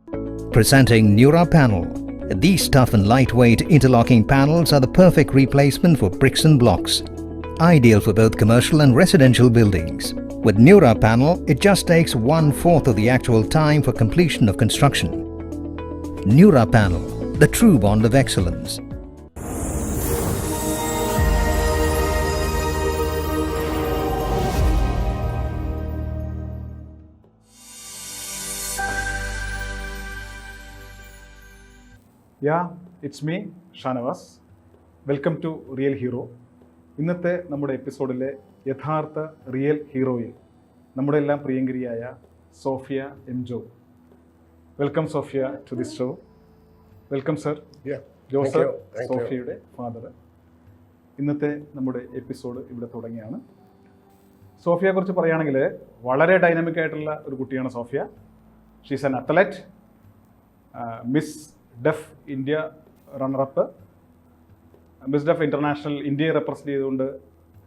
Presenting Neura Panel. These tough and lightweight interlocking panels are the perfect replacement for bricks and blocks. Ideal for both commercial and residential buildings. With Neura Panel, it just takes 1/4 of the actual time for completion of construction. Neura Panel, the true bond of excellence. Yeah, it's me, Shanavas. Welcome to real hero. ഇന്നത്തെ നമ്മുടെ എപ്പിസോഡിലെ യഥാർത്ഥ real ഹീറോയിൽ നമ്മുടെ എല്ലാം പ്രിയങ്കരിയായ Sophia M Jo. Welcome Sophia to this show. Welcome sir. Jo sir, സോഫിയയുടെ father. ഇന്നത്തെ നമ്മുടെ എപ്പിസോഡ് ഇവിടെ തുടങ്ങിയാണ്. സോഫിയയെക്കുറിച്ച് പറയുകയാണെങ്കിൽ വളരെ ഡൈനാമിക് ആയിട്ടുള്ള ഒരു കുട്ടിയാണ് Sophia. She's an athlete, miss deaf India runner up, miss deaf international ഇന്ത്യയെ റെപ്രസെൻ്റ് ചെയ്തുകൊണ്ട്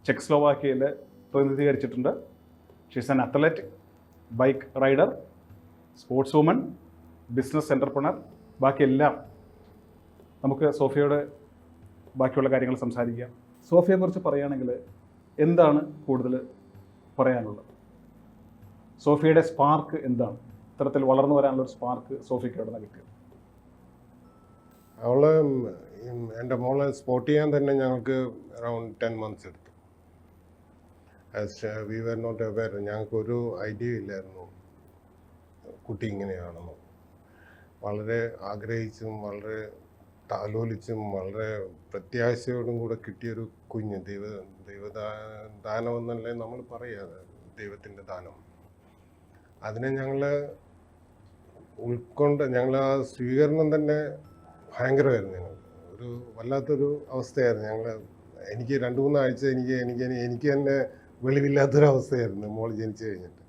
ചെക്സ്ലോവാക്കിയയിൽ പ്രതിനിധീകരിച്ചിട്ടുണ്ട്. She's an athlete, bike rider, sports woman, business entrepreneur. ബാക്കിയെല്ലാം നമുക്ക് സോഫിയയുടെ ബാക്കിയുള്ള കാര്യങ്ങൾ സംസാരിക്കാം. സോഫിയയെക്കുറിച്ച് പറയുകയാണെങ്കിൽ എന്താണ് കൂടുതൽ പറയാനുള്ളത്? സോഫിയയുടെ സ്പാർക്ക് എന്താണ്? ഇത്തരത്തിൽ വളർന്നു വരാനുള്ളൊരു സ്പാർക്ക് സോഫിയയ്ക്ക് എവിടെ നിന്ന് കിട്ടിയത്? അവളെ എൻ്റെ മോളെ സ്പോട്ട് ചെയ്യാൻ തന്നെ ഞങ്ങൾക്ക് അറൗണ്ട് 10 months എടുത്തു. We were not aware. ഞങ്ങൾക്കൊരു ഐഡിയ ഇല്ലായിരുന്നു കുട്ടി ഇങ്ങനെയാണെന്ന്. വളരെ ആഗ്രഹിച്ചും വളരെ താലോലിച്ചും വളരെ പ്രത്യാശയോടും കൂടെ കിട്ടിയൊരു കുഞ്ഞ്. ദാനമെന്നല്ലേ നമ്മൾ പറയുക, ദൈവത്തിൻ്റെ ദാനം. അതിനെ ഞങ്ങൾ ഉൾക്കൊണ്ട് ഞങ്ങൾ ആ സ്വീകരണം തന്നെ ഭയങ്കരമായിരുന്നു. ഞങ്ങൾ ഒരു വല്ലാത്തൊരു അവസ്ഥയായിരുന്നു. എനിക്ക് 2-3 ആഴ്ച എനിക്ക് തന്നെ വെളിവില്ലാത്തൊരവസ്ഥയായിരുന്നു മോൾ ജനിച്ചു കഴിഞ്ഞിട്ട്.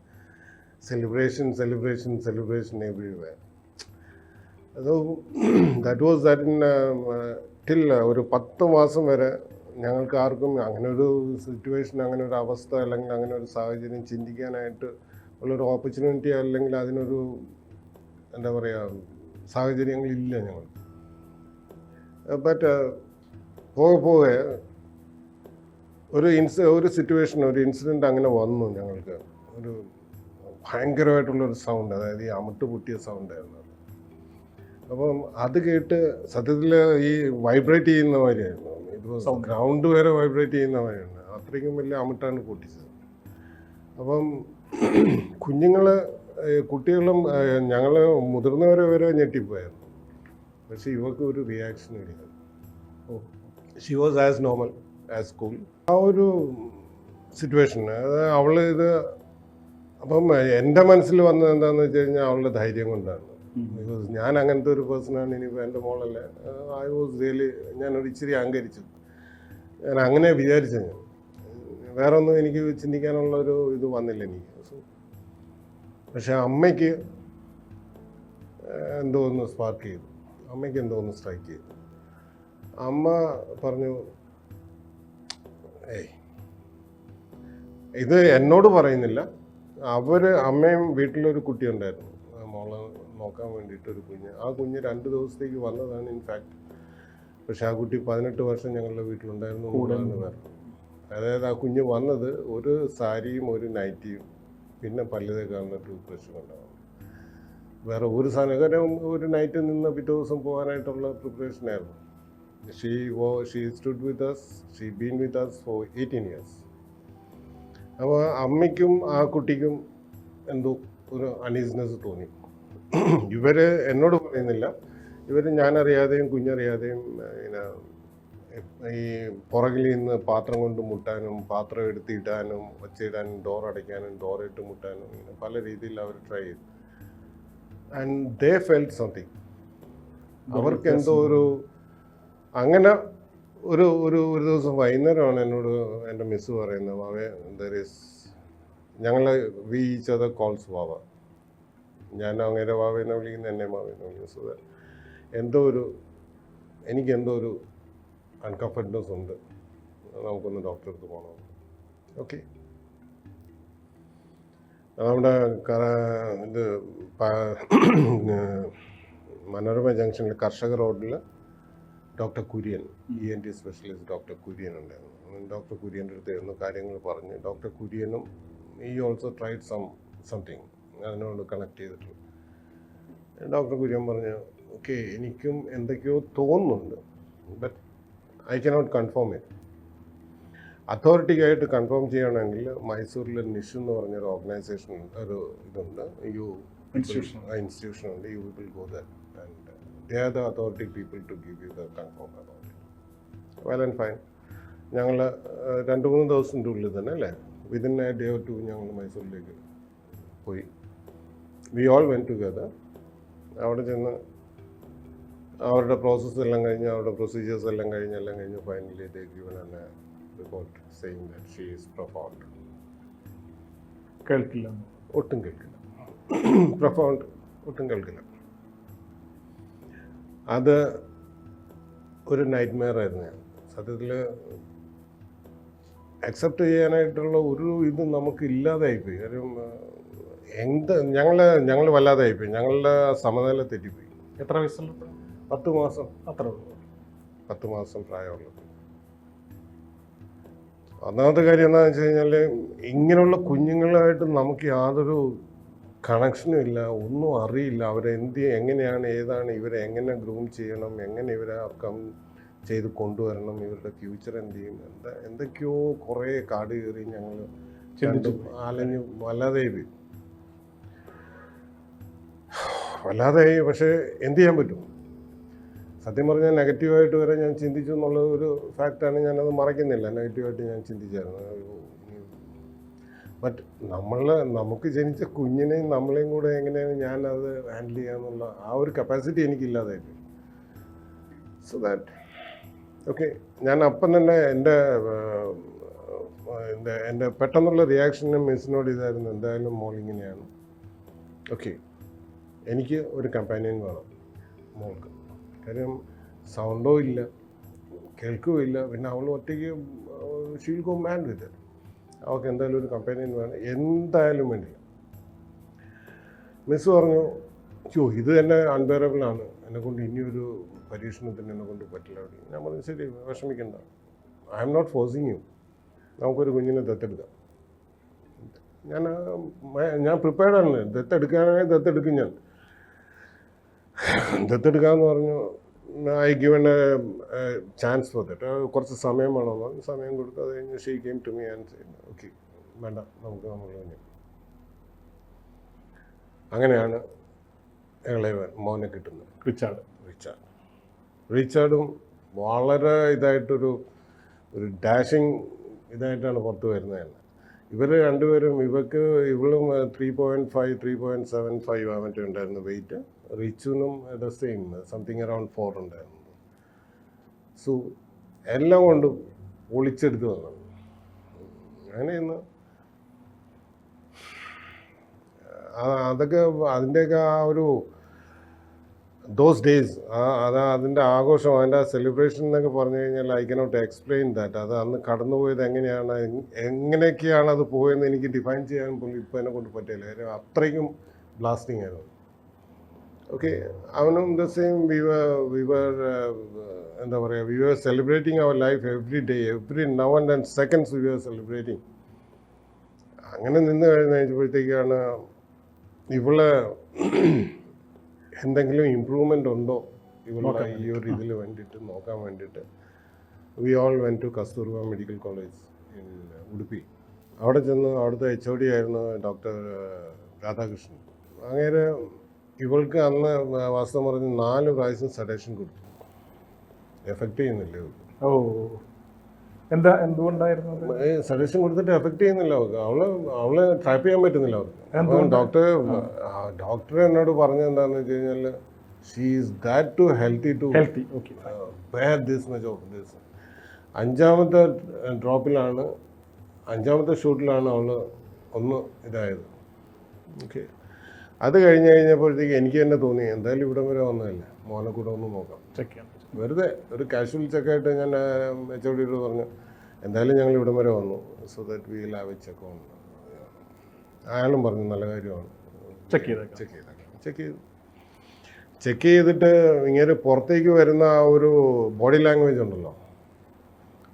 Celebration everywhere. അത് ദാറ്റ് വാസ് ടിൽ ഒരു 10 മാസം വരെ ഞങ്ങൾക്ക് ആർക്കും അങ്ങനെ ഒരു സിറ്റുവേഷൻ, അങ്ങനെ ഒരു അവസ്ഥ അല്ലെങ്കിൽ അങ്ങനെ ഒരു സാഹചര്യം ചിന്തിക്കാനായിട്ട് ഉള്ളൊരു ഓപ്പർച്യൂണിറ്റി അല്ലെങ്കിൽ അതിനൊരു എന്താ പറയുക സാഹചര്യങ്ങളില്ല ഞങ്ങൾ. ബട്ട് പോകെ ഒരു സിറ്റുവേഷൻ, ഒരു ഇൻസിഡൻറ്റ് അങ്ങനെ വന്നു ഞങ്ങൾക്ക്. ഒരു ഭയങ്കരമായിട്ടുള്ളൊരു സൗണ്ട്, അതായത് ഈ അമിട്ട് പൊട്ടിയ സൗണ്ടായിരുന്നു. അപ്പം അത് കേട്ട് സത്യത്തിൽ ഈ വൈബ്രേറ്റ് ചെയ്യുന്ന മാതിരിയായിരുന്നു. ഇത് ഗ്രൗണ്ട് വരെ വൈബ്രേറ്റ് ചെയ്യുന്ന മാതിരിയാണ്. അത്രയ്ക്കും വലിയ അമിട്ടാണ് പൊട്ടിച്ചത്. അപ്പം കുട്ടികളും ഞങ്ങൾ മുതിർന്നവരെ വരെ ഞെട്ടിപ്പോയായിരുന്നു. പക്ഷേ ഇവർക്ക് ഒരു റിയാക്ഷൻ ഇല്ല. She was as normal as cool. ആ ഒരു സിറ്റുവേഷൻ അവളിത് അപ്പം എൻ്റെ മനസ്സിൽ വന്നത് എന്താണെന്ന് വെച്ച് കഴിഞ്ഞാൽ അവളുടെ ധൈര്യം കൊണ്ടാണ്. ബിക്കോസ് ഞാൻ അങ്ങനത്തെ ഒരു പേഴ്സണാണ്. ഇനിയിപ്പോൾ എൻ്റെ മോളല്ലേ, ഐ വാസ് റിയലി ഞാനൊരു ഇച്ചിരി അഹങ്കരിച്ചു. ഞാൻ അങ്ങനെ വിചാരിച്ചു. വേറെ ഒന്നും എനിക്ക് ചിന്തിക്കാനുള്ളൊരു ഇത് വന്നില്ല എനിക്ക്. പക്ഷെ അമ്മയ്ക്ക് എന്തോ ഒന്ന് സ്പാർക്ക് ചെയ്തു. അമ്മയ്ക്ക് എന്തോ ഒന്ന് സ്ട്രൈക്ക് ചെയ്തു. അമ്മ പറഞ്ഞു, ഇത് എന്നോട് പറയുന്നില്ല. അമ്മയും വീട്ടിലൊരു കുട്ടി ഉണ്ടായിരുന്നു, മോളെ നോക്കാൻ വേണ്ടിയിട്ടൊരു കുഞ്ഞ്. ആ കുഞ്ഞ് 2 ദിവസത്തേക്ക് വന്നതാണ് ഇൻഫാക്ട്. പക്ഷെ ആ കുട്ടി 18 വർഷം ഞങ്ങളുടെ വീട്ടിലുണ്ടായിരുന്നു എന്നാണ് പറഞ്ഞത്. അതായത് ആ കുഞ്ഞ് വന്നത് ഒരു സാരിയും ഒരു നൈറ്റിയും പിന്നെ പല്ല് തേക്കാവുന്ന ടൂത്ത് ബ്രഷും ഉണ്ടാവും. വേറെ ഒരു സാധനം ഒരു നൈറ്റ് നിന്ന് പിറ്റേ ദിവസം പോകാനായിട്ടുള്ള പ്രിപ്പറേഷനായിരുന്നു. She stood with us, she been with us for 18 years. അപ്പോൾ അമ്മയ്ക്കും ആ കുട്ടിക്കും എന്തോ ഒരു അൺഈസിനെസ് തോന്നി. ഇവർ എന്നോട് പറയുന്നില്ല. ഇവർ ഞാനറിയാതെയും കുഞ്ഞറിയാതെയും ഈ പുറകിൽ നിന്ന് പാത്രം കൊണ്ട് മുട്ടാനും പാത്രം എടുത്തിടാനും വച്ചിടാനും ഡോർ അടയ്ക്കാനും ഡോറിട്ട് മുട്ടാനും ഇങ്ങനെ പല രീതിയിൽ അവർ ട്രൈ ചെയ്തു. And they felt something. അവർക്ക് എന്തോ ഒരു അങ്ങനെ ഒരു ദിവസം വൈകുന്നേരമാണ് എന്നോട് എൻ്റെ മിസ്സ് പറയുന്നത്, വാവേ ഞങ്ങൾ വി ഈച്ച് അതർ കോൾസ് വാവ. ഞാൻ അങ്ങനെ വാവേനെ വിളിക്കുന്ന എന്നെ വാവേനെ വിളിക്കുന്നത്. എനിക്കെന്തോ ഒരു അൺകംഫർട്ടബിൾനെസ് ഉണ്ട്, നമുക്കൊന്ന് ഡോക്ടറെ അടുത്ത് പോകണം. ഓക്കെ, നമ്മുടെ ഇത് മനോരമ ജംഗ്ഷനിൽ കർഷക റോഡിൽ doctor Kurian ENT specialist doctor Kurian ഉണ്ടായിരുന്നു. ഡോക്ടർ കുര്യൻ്റെ അടുത്ത് ഇരുന്ന് കാര്യങ്ങൾ പറഞ്ഞ് ഡോക്ടർ കുര്യനും ഈ ഓൾസോ ട്രൈഡ് സംതിങ് അതിനോട് കണക്ട് ചെയ്തിട്ട് ഡോക്ടർ കുര്യൻ പറഞ്ഞു ഓക്കെ എനിക്കും എന്തൊക്കെയോ തോന്നുന്നുണ്ട്, but I cannot confirm it. അതോറിറ്റിക്കായിട്ട് കൺഫേം ചെയ്യണമെങ്കിൽ മൈസൂരിൽ നിഷ് എന്ന് പറഞ്ഞൊരു ഓർഗനൈസേഷൻ ഒരു ഇതുണ്ട്, ഇൻസ്റ്റിറ്റ്യൂഷൻ ഉണ്ട്. You will go that and they are the authority people to give you the confirm about it. Well and fine. ഞങ്ങൾ 2-3 ദിവസത്തിൻ്റെ ഉള്ളിൽ തന്നെ അല്ലേ, വിതിൻ എ ഡേ ഓർ 2 ഞങ്ങൾ മൈസൂരിലേക്ക് പോയി. V all when together. അവിടെ ചെന്ന് അവരുടെ പ്രോസസ്സ് എല്ലാം കഴിഞ്ഞ് അവരുടെ പ്രൊസീജിയേഴ്സ് എല്ലാം കഴിഞ്ഞ് finally they given an report saying that she is profound. കേൾക്കില്ല, ഒട്ടും കേൾക്കില്ല. പ്രൊഫൗണ്ട് ഒട്ടും കേൾക്കില്ല. അത് ഒരു നൈറ്റ് മെയർ ആയിരുന്നു. ഞാൻ സത്യത്തിൽ അക്സെപ്റ്റ് ചെയ്യാനായിട്ടുള്ള ഒരു ഇത് നമുക്ക് ഇല്ലാതായിപ്പോയി. കാര്യം ഞങ്ങൾ വല്ലാതായിപ്പോയി. ഞങ്ങളുടെ സമനില തെറ്റിപ്പോയി. എത്ര വയസ്സുള്ള? 10 മാസം. അത്ര 10 മാസം പ്രായമുള്ളത്. ഒന്നാമത്തെ കാര്യം എന്താണെന്ന് വെച്ച് കഴിഞ്ഞാൽ ഇങ്ങനെയുള്ള കുഞ്ഞുങ്ങളായിട്ട് നമുക്ക് യാതൊരു കണക്ഷനും ഇല്ല, ഒന്നും അറിയില്ല. എങ്ങനെയാണ് ഏതാണ് ഇവരെ എങ്ങനെ ഗ്രൂം ചെയ്യണം, എങ്ങനെ ഇവരെ കം ചെയ്ത് കൊണ്ടുവരണം, ഇവരുടെ ഫ്യൂച്ചർ എന്ത് ചെയ്യും, എന്തൊക്കെയോ കുറേ കാട് കയറി ഞങ്ങൾ അലഞ്ഞു വല്ലാതായി. പക്ഷേ എന്ത് ചെയ്യാൻ പറ്റും? സത്യം പറഞ്ഞാൽ നെഗറ്റീവായിട്ട് വരെ ഞാൻ ചിന്തിച്ചു എന്നുള്ള ഒരു ഫാക്റ്റാണ്. ഞാനത് മറയ്ക്കുന്നില്ല. നെഗറ്റീവായിട്ട് ഞാൻ ചിന്തിച്ചായിരുന്നു. ബട്ട് നമുക്ക് ജനിച്ച കുഞ്ഞിനെയും നമ്മളെയും കൂടെ എങ്ങനെയാണ് ഞാനത് ഹാൻഡിൽ ചെയ്യാന്നുള്ള ആ ഒരു കപ്പാസിറ്റി എനിക്കില്ലാതായിട്ട്. So that okay. ഞാൻ അപ്പം തന്നെ എൻ്റെ പെട്ടെന്നുള്ള റിയാക്ഷനും മിസ്സിനോട് ഇതായിരുന്നു, എന്തായാലും മോളിങ്ങനെയാണ്, ഓക്കെ എനിക്ക് ഒരു കമ്പാനിയൻ വേണം മോൾക്ക്. കാര്യം സൗണ്ടോ ഇല്ല, കേൾക്കുകയില്ല, പിന്നെ അവൾ ഒറ്റയ്ക്ക് she'll go man with it. അവൾക്ക് എന്തായാലും ഒരു കമ്പാനിയൻ വേണം, എന്തായാലും വേണ്ടില്ല. മിസ് പറഞ്ഞു ഇത് തന്നെ അൺബെയറബിളാണ്, എന്നെക്കൊണ്ട് ഇനിയൊരു പരീക്ഷണത്തിന് എന്നെക്കൊണ്ട് പറ്റില്ല. ഞാൻ പറഞ്ഞു ശരി വിഷമിക്കണ്ട, I'm not forcing you, നമുക്കൊരു കുഞ്ഞിനെ ദത്തെടുക്കാം. ഞാൻ പ്രിപ്പയർഡാണ്. ദത്തെടുക്കാനാണെങ്കിൽ ദത്തെടുക്കും. ഞാൻ ദത്തെടുക്കാമെന്ന് പറഞ്ഞു. I given a chance for that. കുറച്ച് സമയം വേണമെന്ന് പറഞ്ഞു. സമയം കൊടുത്തു. അത് കഴിഞ്ഞ് she came to me and okay വേണ്ട നമുക്ക് നമ്മൾ തന്നെ. അങ്ങനെയാണ് ഞങ്ങളെ മോനെ കിട്ടുന്നത്. റിച്ചാർഡും വളരെ ഇതായിട്ടൊരു ഡാഷിങ് ഇതായിട്ടാണ് പുറത്ത് വരുന്നത് തന്നെ. ഇവർ രണ്ടുപേരും ഇവളും 3.5 3.75 മറ്റേ ഉണ്ടായിരുന്നു വെയിറ്റ്. റിച്ചുവിനും ദ സെയിം സംതിങ് അറൗണ്ട് 4 ഉണ്ടായിരുന്നു. സോ എല്ലാം കൊണ്ടും ഒളിച്ചെടുത്ത് വന്നു. അങ്ങനെയെന്ന് അതൊക്കെ അതിൻ്റെയൊക്കെ ആ ഒരു ദോസ് ഡേയ്സ് അതിൻ്റെ ആഘോഷം, അതിൻ്റെ സെലിബ്രേഷൻ എന്നൊക്കെ പറഞ്ഞു കഴിഞ്ഞാൽ ഐ കനോട്ട് എക്സ്പ്ലെയിൻ ദാറ്റ്. അത് അന്ന് കടന്നുപോയത് എങ്ങനെയൊക്കെയാണ് അത് പോയെന്ന് എനിക്ക് ഡിഫൈൻ ചെയ്യാൻ പോലും ഇപ്പോൾ എന്നെ കൊണ്ട് പറ്റില്ല. കാര്യം അത്രയ്ക്കും ബ്ലാസ്റ്റിംഗ് ആയിരുന്നു. ഓക്കെ അവനും ദ സെയിം വി വർ എന്താ പറയുക, we were celebrating our life every day, every now and then seconds we were celebrating. അങ്ങനെ നിന്ന് കഴിഞ്ഞപ്പോഴത്തേക്കാണ് ഇവളെ എന്തെങ്കിലും ഇമ്പ്രൂവ്മെൻ്റ് ഉണ്ടോ ഇവളുടെ ഈ ഒരു ഇതിൽ വേണ്ടിയിട്ട് നോക്കാൻ വേണ്ടിയിട്ട് we all went to Kasturba medical college in Udupi. അവിടെ ചെന്ന് അവിടുത്തെ HOD ആയിരുന്നു ഡോക്ടർ രാധാകൃഷ്ണൻ. അങ്ങനെ ഇവൾക്ക് അന്ന് വാസ്തവം പറഞ്ഞ് 4 പ്രാവശ്യം സഡേഷൻ കൊടുത്തു. എഫക്റ്റ് ചെയ്യുന്നില്ല ഇവൾക്ക്. എന്തുകൊണ്ടായിരുന്നു സഡേഷൻ കൊടുത്തിട്ട് എഫക്റ്റ് ചെയ്യുന്നില്ല അവർക്ക്. അവളെ ട്രാപ്പ് ചെയ്യാൻ പറ്റുന്നില്ല അവർക്ക്. ഡോക്ടർ എന്നോട് പറഞ്ഞത് എന്താണെന്ന് വെച്ച് കഴിഞ്ഞാൽ she is that too healthy to bear this much of this. 5ാമത്തെ ഡ്രോപ്പിലാണ് 5ാമത്തെ ഷൂട്ടിലാണ് അവൾ ഒന്ന് ഇതായത്. ഓക്കെ അത് കഴിഞ്ഞപ്പോഴത്തേക്ക് എനിക്ക് തന്നെ തോന്നി എന്തായാലും ഇവിടം വരെ വന്നതല്ലേ, മോനെ കൂടെ ഒന്ന് നോക്കാം, ചെക്ക് ചെയ്യാം. വെറുതെ ഒരു കാഷ്വൽ ചെക്കായിട്ട് ഞാൻ HOD പറഞ്ഞു എന്തായാലും ഞങ്ങൾ ഇവിടം വരെ വന്നു, so that we will have a cheque on. അയാളും പറഞ്ഞു നല്ല കാര്യമാണ്, ചെക്ക് ചെയ്തു. ചെക്ക് ചെയ്തിട്ട് ഇങ്ങനെ പുറത്തേക്ക് വരുന്ന ആ ഒരു ബോഡി ലാംഗ്വേജ് ഉണ്ടല്ലോ,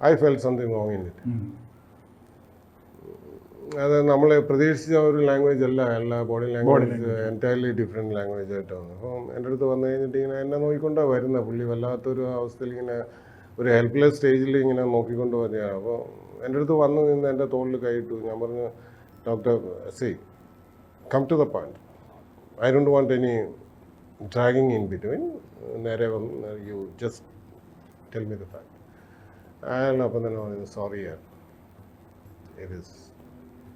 I felt something wrong in it. അത് നമ്മൾ പ്രതീക്ഷിച്ച ഒരു ലാംഗ്വേജ് അല്ല, എല്ലാ body language entirely different language ആയിട്ടാണ്. അപ്പം എൻ്റെ അടുത്ത് വന്നു കഴിഞ്ഞിട്ട് ഇങ്ങനെ എന്നെ നോക്കിക്കൊണ്ടാണ് വരുന്നത്. പുള്ളി വല്ലാത്തൊരു അവസ്ഥയിൽ ഇങ്ങനെ ഒരു ഹെൽപ്ലെസ് സ്റ്റേജിൽ ഇങ്ങനെ നോക്കിക്കൊണ്ട് വരികയാണ്. അപ്പോൾ എൻ്റെ അടുത്ത് വന്നു നിന്ന് എൻ്റെ തോളിൽ കൈയിട്ടു. ഞാൻ പറഞ്ഞു, doctor see come to the point, I don't want any dragging in between, നേരെ വന്ന് you just tell me the fact. അയാൾ അപ്പം തന്നെ പറഞ്ഞു, സോറി യാർ, it is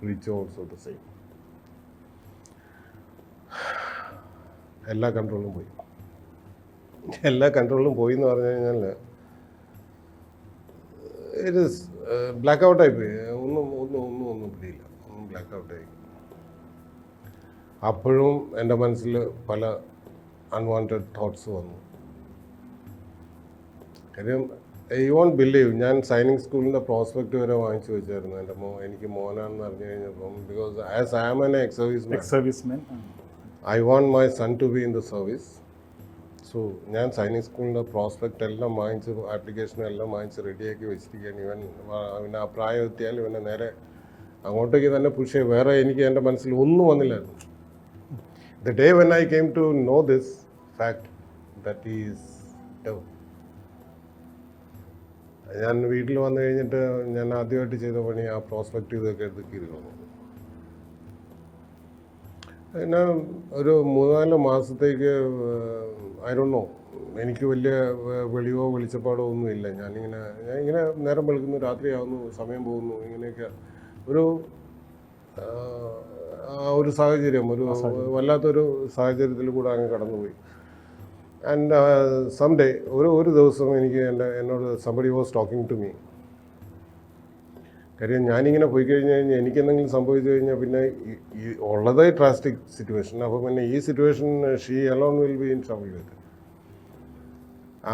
rich also the same. എല്ലാ കൺട്രോളും പോയി. എല്ലാ കൺട്രോളും പോയി എന്ന് പറഞ്ഞു കഴിഞ്ഞാൽ ഇറ്റ് ഈസ് ബ്ലാക്ക് ഔട്ടായി പോയി. ഒന്നും പിടിയില്ല, ഒന്നും ബ്ലാക്ക് ഔട്ടായി. അപ്പോഴും എൻ്റെ മനസ്സിൽ പല അൺവാണ്ടഡ് തോട്ട്സ് വന്നു. കാര്യം യു വോണ്ട് ബിലീവ്, ഞാൻ സൈനിങ് സ്കൂളിൻ്റെ പ്രോസ്പെക്റ്റ് വരെ വാങ്ങിച്ചു വെച്ചായിരുന്നു. എൻ്റെ എനിക്ക് മോനാണെന്ന് അറിഞ്ഞു കഴിഞ്ഞപ്പം, because as I am an ex-serviceman, I want my son to be in the service. So ഞാൻ സൈനിങ് സ്കൂളിൻ്റെ പ്രോസ്പെക്റ്റ് എല്ലാം വാങ്ങിച്ച്, ആപ്ലിക്കേഷനും എല്ലാം വാങ്ങിച്ച് റെഡിയാക്കി വെച്ചിരിക്കുകയാണ്. ഇവൻ ആ പ്രായം എത്തിയാൽ ഇവനെ നേരെ അങ്ങോട്ടേക്ക് തന്നെ പുഷ് ചെയ്യും. വേറെ എനിക്ക് എൻ്റെ മനസ്സിൽ ഒന്നും വന്നില്ലായിരുന്നു. The day when I came to know this fact that he is dead, ഞാൻ വീട്ടിൽ വന്നു കഴിഞ്ഞിട്ട് ഞാൻ ആദ്യമായിട്ട് ചെയ്ത പണി ആ പ്രോസ്പെക്റ്റ് ഇതൊക്കെ എടുത്ത് കീറിക്കുന്നു. പിന്നെ ഒരു 3-4 മാസത്തേക്ക് ഐ ഡോണ്ട് നോ, എനിക്ക് വലിയ വെളിവോ വെളിച്ചപ്പാടോ ഒന്നുമില്ല. ഞാനിങ്ങനെ നേരം വെളുക്കുന്നു, രാത്രിയാവുന്നു, സമയം പോകുന്നു, ഇങ്ങനെയൊക്കെ ഒരു സാഹചര്യം, ഒരു വല്ലാത്തൊരു സാഹചര്യത്തിൽ കൂടെ അങ്ങ് കടന്നുപോയി. ആൻഡ് സം ഡേ, ഒരു ദിവസം എന്നോട് somebody was talking to me. കാര്യം ഞാനിങ്ങനെ പോയി കഴിഞ്ഞ് കഴിഞ്ഞാൽ എനിക്കെന്തെങ്കിലും സംഭവിച്ചു കഴിഞ്ഞാൽ പിന്നെ ഉള്ളത് ഡ്രാസ്റ്റിക് സിറ്റുവേഷൻ. അപ്പോൾ പിന്നെ ഈ situation she alone will be in trouble with.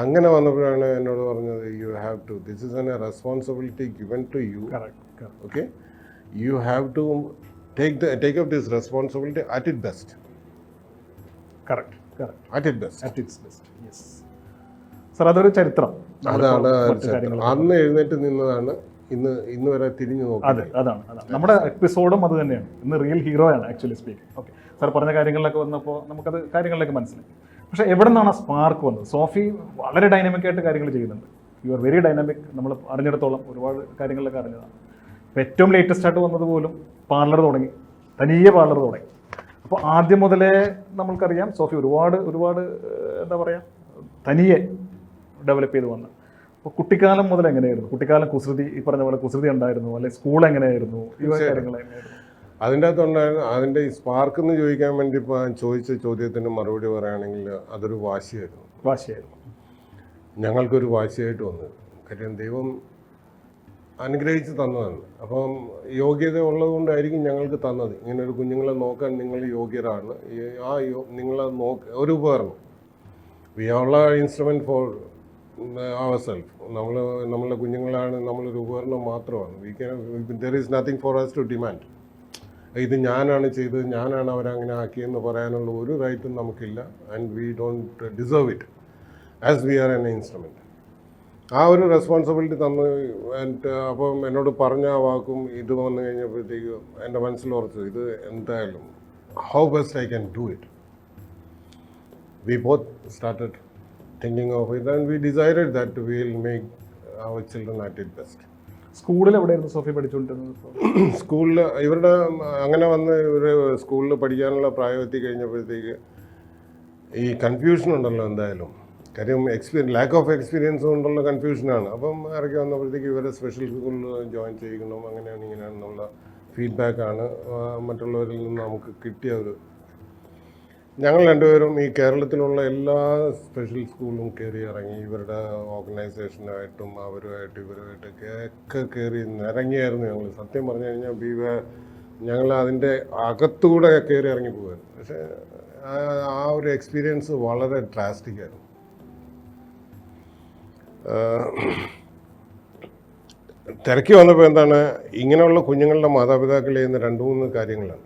അങ്ങനെ വന്നപ്പോഴാണ് എന്നോട് പറഞ്ഞത്, you have to, this is an responsibility given to you. Okay, you have to take up this responsibility at its best. Correct. At its best. Yes. Sir, അതൊരു ചരിത്രം. അതാണ് ചരിത്രം. അന്ന് എഴുന്നേറ്റ് നിന്നതാണ് ഇന്ന് വരെ തിരിഞ്ഞു നോക്കി. അതാണ് നമ്മുടെ എപ്പിസോഡും അത് തന്നെയാണ്. ഇന്ന് റിയൽ ഹീറോയാണ് ആക്ച്വലി സ്പീക്കിംഗ്. ഓക്കെ, സാർ പറഞ്ഞ കാര്യങ്ങളിലൊക്കെ വന്നപ്പോൾ നമുക്കത് കാര്യങ്ങളിലേക്ക് മനസ്സിലായി. പക്ഷേ എവിടെ നിന്നാണ് ആ സ്പാർക്ക് വന്നത്? സോഫി വളരെ ഡൈനാമിക് ആയിട്ട് കാര്യങ്ങൾ ചെയ്യുന്നുണ്ട്. You are very dynamic. നമ്മൾ അറിഞ്ഞിടത്തോളം ഒരുപാട് കാര്യങ്ങളിലൊക്കെ അറിഞ്ഞതാണ്. ഏറ്റവും ലേറ്റസ്റ്റ് ആയിട്ട് വന്നത് പോലും പാർലർ തുടങ്ങി, തനിയെ പാർലർ തുടങ്ങി. അപ്പോൾ ആദ്യം മുതലേ നമ്മൾക്കറിയാം സോഫി ഒരുപാട് എന്താ പറയുക, തനിയെ ഡെവലപ്പ് ചെയ്ത് വന്നു. അപ്പോൾ കുട്ടിക്കാലം മുതൽ എങ്ങനെയായിരുന്നു? കുട്ടിക്കാലം കുസൃതി, ഈ പറഞ്ഞ പോലെ കുസൃതി ഉണ്ടായിരുന്നു, അല്ലെങ്കിൽ സ്കൂൾ എങ്ങനെയായിരുന്നു, ഈ കാര്യങ്ങൾ എങ്ങനെയായിരുന്നു? അതിൻ്റെ അകത്തുണ്ടായിരുന്നു. അതിൻ്റെ ഈ സ്പാർക്ക് എന്ന് ചോദിക്കാൻ വേണ്ടി ഇപ്പോൾ ചോദിച്ച ചോദ്യത്തിന് മറുപടി പറയുകയാണെങ്കിൽ അതൊരു വാശിയായിരുന്നു. ഞങ്ങൾക്കൊരു വാശിയായിട്ട് വന്നത്. കാര്യം ദൈവം അനുഗ്രഹിച്ച് തന്നതാണ്. അപ്പം യോഗ്യത ഉള്ളതുകൊണ്ടായിരിക്കും ഞങ്ങൾക്ക് തന്നത്. ഇങ്ങനൊരു കുഞ്ഞുങ്ങളെ നോക്കാൻ നിങ്ങൾ യോഗ്യരാണ്. നിങ്ങളെ ഒരു ഉപകരണം, we are instrument for our self. നമ്മളുടെ കുഞ്ഞുങ്ങളാണ്, നമ്മളൊരു ഉപകരണം മാത്രമാണ്. There is nothing for us to demand. ഇത് ഞാനാണ് ചെയ്തത്, ഞാനാണ് അവരങ്ങനെ ആക്കിയെന്ന് പറയാനുള്ള ഒരു റൈറ്റും നമുക്കില്ല. And we don't deserve it as we are an instrument. ആ ഒരു റെസ്പോൺസിബിലിറ്റി തന്നു. അപ്പം എന്നോട് പറഞ്ഞ ആ വാക്കും ഇത് വന്നു കഴിഞ്ഞപ്പോഴത്തേക്ക് എൻ്റെ മനസ്സിൽ ഉറച്ചു, ഇത് എന്തായാലും how best I can do it. We both started thinking of it and we decided that we will make our children at it best. സ്കൂളിൽ എവിടെയായിരുന്നു സോഫി പഠിച്ചുകൊണ്ടിരുന്നത്? സ്കൂളിൽ ഇവരുടെ അങ്ങനെ വന്ന് ഇവർ സ്കൂളിൽ പഠിക്കാനുള്ള പ്രായം എത്തി കഴിഞ്ഞപ്പോഴത്തേക്ക് ഈ കൺഫ്യൂഷൻ ഉണ്ടല്ലോ എന്തായാലും. കാര്യം ലാക്ക് ഓഫ് എക്സ്പീരിയൻസ് കൊണ്ടുള്ള കൺഫ്യൂഷനാണ്. അപ്പം ഇറക്കി വന്നപ്പോഴത്തേക്ക് ഇവരെ സ്പെഷ്യൽ സ്കൂളിൽ ജോയിൻ ചെയ്യിക്കണം, അങ്ങനെയാണ് ഇങ്ങനെയാണെന്നുള്ള ഫീഡ്ബാക്കാണ് മറ്റുള്ളവരിൽ നിന്ന് നമുക്ക് കിട്ടിയത്. ഞങ്ങൾ രണ്ടുപേരും ഈ കേരളത്തിലുള്ള എല്ലാ സ്പെഷ്യൽ സ്കൂളും കയറി ഇറങ്ങി. ഇവരുടെ ഓർഗനൈസേഷനായിട്ടും ഇവരുമായിട്ടൊക്കെ കയറി നിറങ്ങിയായിരുന്നു ഞങ്ങൾ. സത്യം പറഞ്ഞു കഴിഞ്ഞാൽ ഞങ്ങൾ അതിൻ്റെ അകത്തൂടെ കയറി ഇറങ്ങി പോകുമായിരുന്നു. പക്ഷേ ആ ഒരു എക്സ്പീരിയൻസ് വളരെ ഡ്രാസ്റ്റിക് ആയിരുന്നു. തിരക്കി വന്നപ്പോൾ എന്താണ്, ഇങ്ങനെയുള്ള കുഞ്ഞുങ്ങളുടെ മാതാപിതാക്കൾ ചെയ്യുന്ന 2-3 കാര്യങ്ങളാണ്.